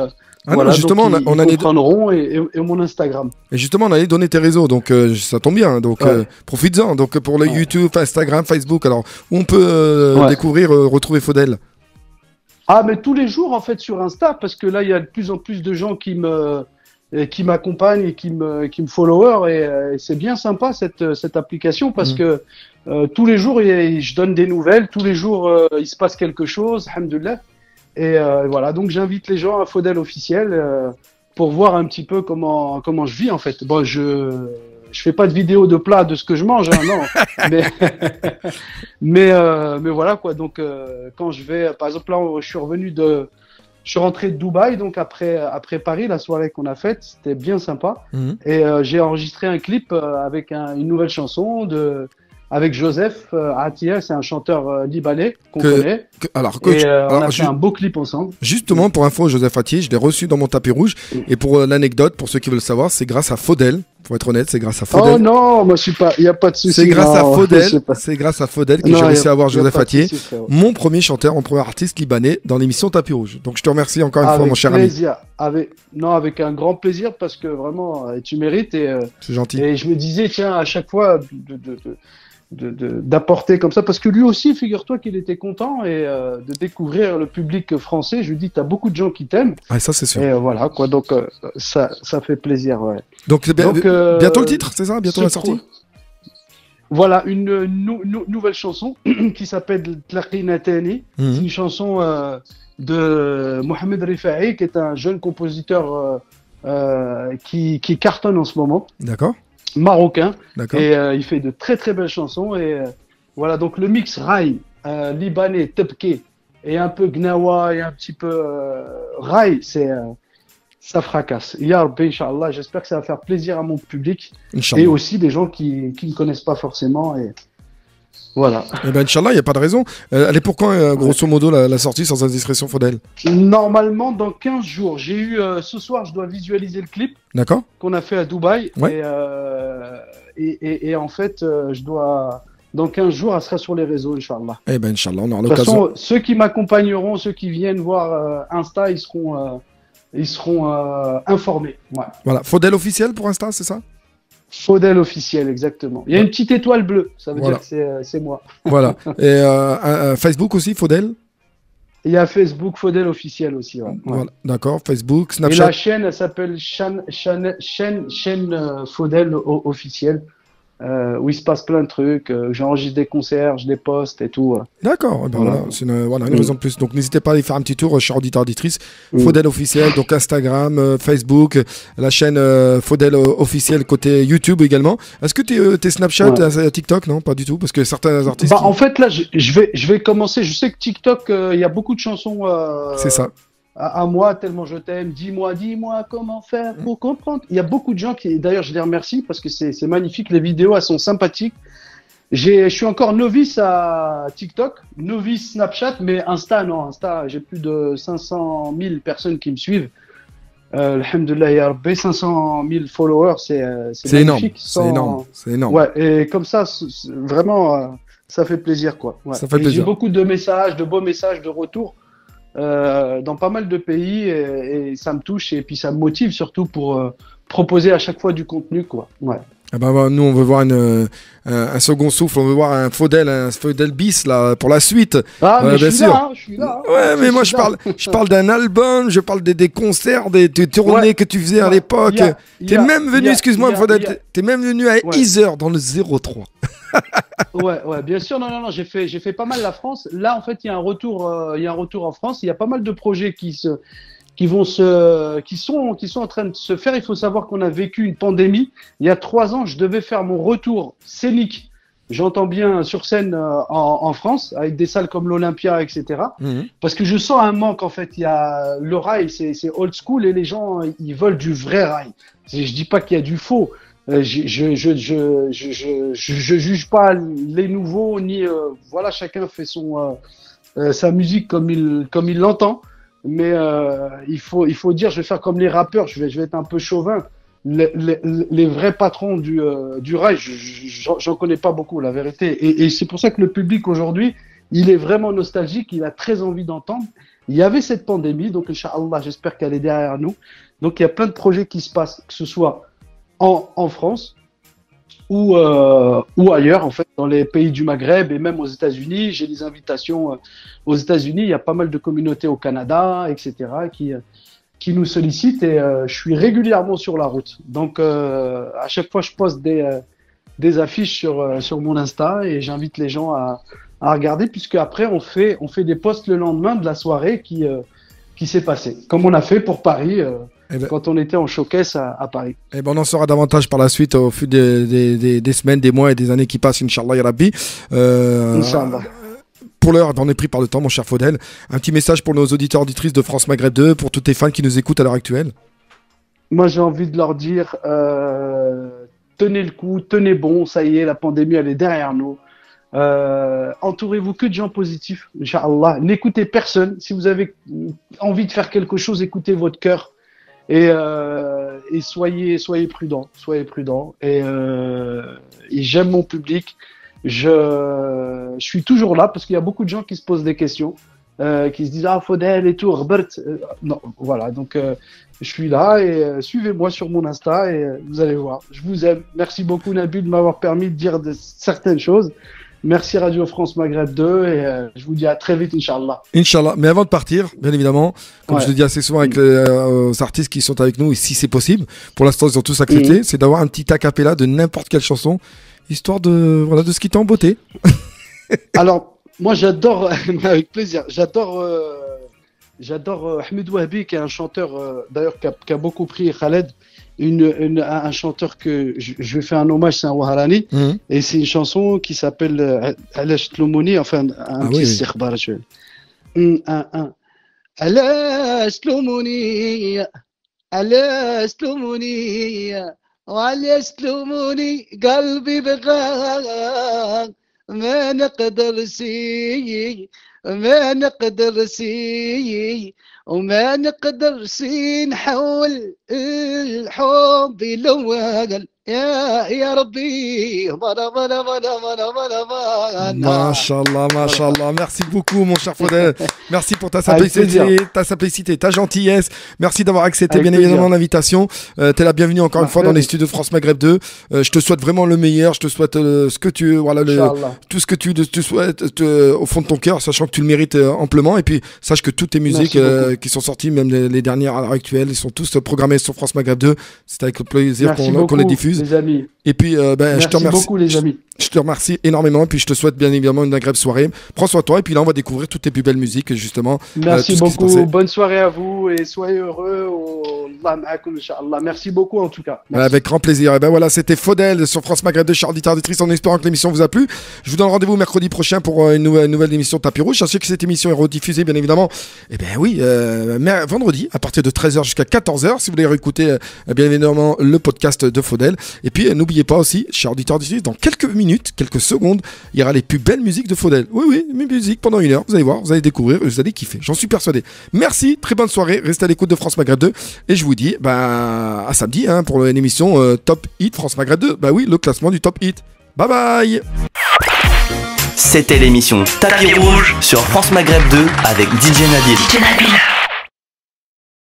voilà, non, justement, donc ils comprendront et mon Instagram. Et justement, on allait donner tes réseaux, donc ça tombe bien. Donc profites-en. Donc pour les YouTube, Instagram, Facebook, alors où on peut découvrir, retrouver Faudel? Ah, mais tous les jours en fait sur Insta, parce que là il y a de plus en plus de gens qui m'accompagnent et qui me follower et c'est bien sympa cette application parce que tous les jours je donne des nouvelles, tous les jours il se passe quelque chose, alhamdoulilah. Et voilà, donc j'invite les gens à Faudel officiel pour voir un petit peu comment je vis en fait. Bon, je fais pas de vidéo de plat de ce que je mange, hein, non. mais voilà quoi. Donc quand je vais, par exemple là, je suis rentré de Dubaï, donc après Paris, la soirée qu'on a faite, c'était bien sympa. Et j'ai enregistré un clip avec une nouvelle chanson avec Joseph Atia, c'est un chanteur libanais qu'on connaît. Alors, coach, on a fait un beau clip ensemble. Justement, pour info, Joseph Atia, je l'ai reçu dans mon tapis rouge. Et pour l'anecdote, pour ceux qui veulent savoir, c'est grâce à Faudel. Pour être honnête, c'est grâce à Faudel. Oh non, moi je suis pas, il y a pas de souci. C'est grâce à Faudel. C'est grâce à Faudel que j'ai réussi à avoir Joseph Atia, mon premier chanteur, mon premier artiste libanais dans l'émission Tapis Rouge. Donc je te remercie encore une fois, mon cher ami. Avec un grand plaisir parce que vraiment, tu mérites c'est gentil. Et je me disais, tiens, à chaque fois d'apporter comme ça, parce que lui aussi, figure-toi qu'il était content et de découvrir le public français. Je lui dis, t'as beaucoup de gens qui t'aiment. Ah, ça c'est sûr. Et voilà quoi, donc ça fait plaisir, ouais. Donc bientôt le titre, c'est ça, bientôt la sortie. Voilà une nouvelle chanson qui s'appelle Tlaqina Tani. C'est une chanson de Mohamed Rifa'i, qui est un jeune compositeur qui cartonne en ce moment. D'accord. Marocain. Et il fait de très très belles chansons et voilà, donc le mix raï libanais tebké et un peu gnawa et un petit peu raï, ça fracasse. Ya Rabbi, Inch'Allah, j'espère que ça va faire plaisir à mon public et aussi des gens qui ne connaissent pas forcément et voilà. Et ben Inch'Allah, il n'y a pas de raison. Elle est pour quand, grosso modo, la sortie sans indiscrétion, Faudel? Normalement, dans 15 jours. J'ai eu, ce soir, je dois visualiser le clip. D'accord. Qu'on a fait à Dubaï. Ouais. Et en fait, dans 15 jours, elle sera sur les réseaux, Inch'Allah. Eh ben Inch'Allah, on aura l'occasion. De toute façon, l'occasion. ceux qui m'accompagneront, ceux qui viennent voir Insta, ils seront informés. Ouais. Voilà. Faudel officiel pour Insta, c'est ça? Faudel officiel, exactement. Il y a une petite étoile bleue, ça veut dire que c'est moi. Voilà. Et Facebook aussi, Faudel? Il y a Facebook Faudel officiel aussi. Ouais. Voilà. D'accord, Facebook, Snapchat. Et la chaîne, elle s'appelle chaîne Faudel officiel. Où il se passe plein de trucs, j'enregistre des concerts, je les poste et tout. D'accord, ben voilà, c'est une raison de plus. Donc n'hésitez pas à aller faire un petit tour, cher auditeur, auditrice. Faudel officiel, donc Instagram, Facebook, la chaîne Faudel officiel côté YouTube également. Est-ce que t'es Snapchat, TikTok? Non, pas du tout, parce que certains artistes. En fait, là, je vais commencer. Je sais que TikTok, il y a beaucoup de chansons. C'est ça. À moi, tellement je t'aime, dis-moi comment faire pour comprendre. Il y a beaucoup de gens d'ailleurs, je les remercie parce que c'est magnifique, les vidéos, elles sont sympathiques. Je suis encore novice à TikTok, novice Snapchat, mais Insta, j'ai plus de 500 000 personnes qui me suivent. Alhamdoulilah, ya Rabbi, 500 000 followers, c'est magnifique. C'est énorme. Ouais, et comme ça, vraiment, ça fait plaisir, quoi. Ouais. Ça fait plaisir. J'ai beaucoup de messages, de beaux messages de retour. Dans pas mal de pays et ça me touche et puis ça me motive surtout pour proposer à chaque fois du contenu, quoi. Ouais. Ah ben, nous on veut voir un second souffle, on veut voir un Faudel bis là pour la suite. Ah mais je suis là. Ouais, mais moi je parle d'un album, je parle des concerts, des tournées que tu faisais à l'époque. T'es même venu, excuse-moi Faudel, t'es même venu à Heather dans le 03. ouais, bien sûr, non, j'ai fait pas mal la France. Là, en fait, il y a un retour en France. Il y a pas mal de projets qui sont en train de se faire. Il faut savoir qu'on a vécu une pandémie. Il y a 3 ans, je devais faire mon retour scénique j'entends bien sur scène en France, avec des salles comme l'Olympia, etc. Parce que je sens un manque, en fait. Il y a le rail, c'est old school et les gens, ils veulent du vrai rail. Je dis pas qu'il y a du faux. Je juge pas les nouveaux, ni voilà, chacun fait sa musique comme il l'entend. Mais il faut dire, je vais faire comme les rappeurs, je vais être un peu chauvin. Les vrais patrons du rail, j'en connais pas beaucoup, la vérité. Et c'est pour ça que le public aujourd'hui, il est vraiment nostalgique, il a très envie d'entendre. Il y avait cette pandémie, donc Inch'Allah, j'espère qu'elle est derrière nous. Donc il y a plein de projets qui se passent, que ce soit en France ou ailleurs, en fait, dans les pays du Maghreb et même aux États-Unis. J'ai des invitations aux États-Unis, il y a pas mal de communautés au Canada, etc., qui nous sollicitent et je suis régulièrement sur la route. Donc à chaque fois, je poste des affiches sur mon Insta et j'invite les gens à regarder, puisque après on fait des posts le lendemain de la soirée qui s'est passée, comme on a fait pour Paris. Quand on était en showcase à Paris. Et ben on en saura davantage par la suite au fil des semaines, des mois et des années qui passent, Inch'Allah, ya Rabbi. Inch'Allah. Pour l'heure, on est pris par le temps, mon cher Faudel. Un petit message pour nos auditeurs, auditrices de France Maghreb 2, pour tous tes fans qui nous écoutent à l'heure actuelle. Moi, j'ai envie de leur dire, tenez le coup, tenez bon, ça y est, la pandémie, elle est derrière nous. Entourez-vous que de gens positifs, Inch'Allah. N'écoutez personne. Si vous avez envie de faire quelque chose, écoutez votre cœur. Et soyez prudents, et j'aime mon public. Je suis toujours là parce qu'il y a beaucoup de gens qui se posent des questions, qui se disent Faudel et tout, Robert. Non, voilà, donc je suis là et suivez-moi sur mon Insta et vous allez voir. Je vous aime. Merci beaucoup Nabil de m'avoir permis de dire certaines choses. Merci Radio France Maghreb 2 et je vous dis à très vite, Inch'Allah. Inch'Allah. Mais avant de partir, bien évidemment, comme je le dis assez souvent avec les artistes qui sont avec nous, et si c'est possible, pour l'instant ils ont tous accepté, c'est d'avoir un petit a cappella de n'importe quelle chanson, histoire de se quitter en beauté. Alors, moi j'adore, avec plaisir, j'adore Ahmed Wahbi, qui est un chanteur d'ailleurs qui a beaucoup pris Khaled. Un chanteur que je vais faire un hommage, c'est un Waharani, et c'est une chanson qui s'appelle Alash Tloumouni, enfin un petit sikhbar. Alash Tloumouni, Alash Tloumouni, Alash Tloumouni, qalbi bغاك ما نقدر سي ما نقدر سي وما نقدر نحول الحب الأول يا ربي Mashallah, merci beaucoup mon cher Faudel, merci pour ta simplicité, ta gentillesse, merci d'avoir accepté bien évidemment l'invitation. T'es la bienvenue encore une fois dans les studios de France Maghreb 2. Je te souhaite vraiment le meilleur, je te souhaite ce que tu tout ce que tu souhaites au fond de ton cœur, sachant que tu le mérites amplement, et puis sache que toutes tes musiques qui sont sorties, même les dernières à l'heure actuelle, ils sont tous programmés sur France Maghreb 2. C'est avec plaisir qu'on les diffuse. Les amis. Et puis, je te remercie beaucoup, les amis. Je te remercie énormément. Et puis, je te souhaite bien évidemment une agréable soirée. Prends soin de toi. Et puis là, on va découvrir toutes tes plus belles musiques, justement. Merci beaucoup. Bonne soirée à vous et soyez heureux. Merci beaucoup, en tout cas. Merci. Avec grand plaisir. Et ben voilà, c'était Faudel sur France Maghreb 2, chers auditeurs auditrices, en espérant que l'émission vous a plu. Je vous donne rendez-vous mercredi prochain pour une nouvelle émission de Tapis Rouge. Je sais que cette émission est rediffusée, bien évidemment. Et ben oui, vendredi, à partir de 13h jusqu'à 14h, si vous voulez réécouter, bien évidemment, le podcast de Faudel. Et puis, n'oubliez pas aussi, chers auditeurs auditrices, dans quelques minutes, quelques secondes, il y aura les plus belles musiques de Faudel. Oui, mes musiques pendant 1 heure. Vous allez voir, vous allez découvrir, vous allez kiffer. J'en suis persuadé. Merci, très bonne soirée. Restez à l'écoute de France Maghreb 2. Et je vous dis, à samedi, pour une émission Top Hit France Maghreb 2. Bah oui, le classement du Top Hit. Bye bye. C'était l'émission Tapis Rouge sur France Maghreb 2 avec DJ Nabil.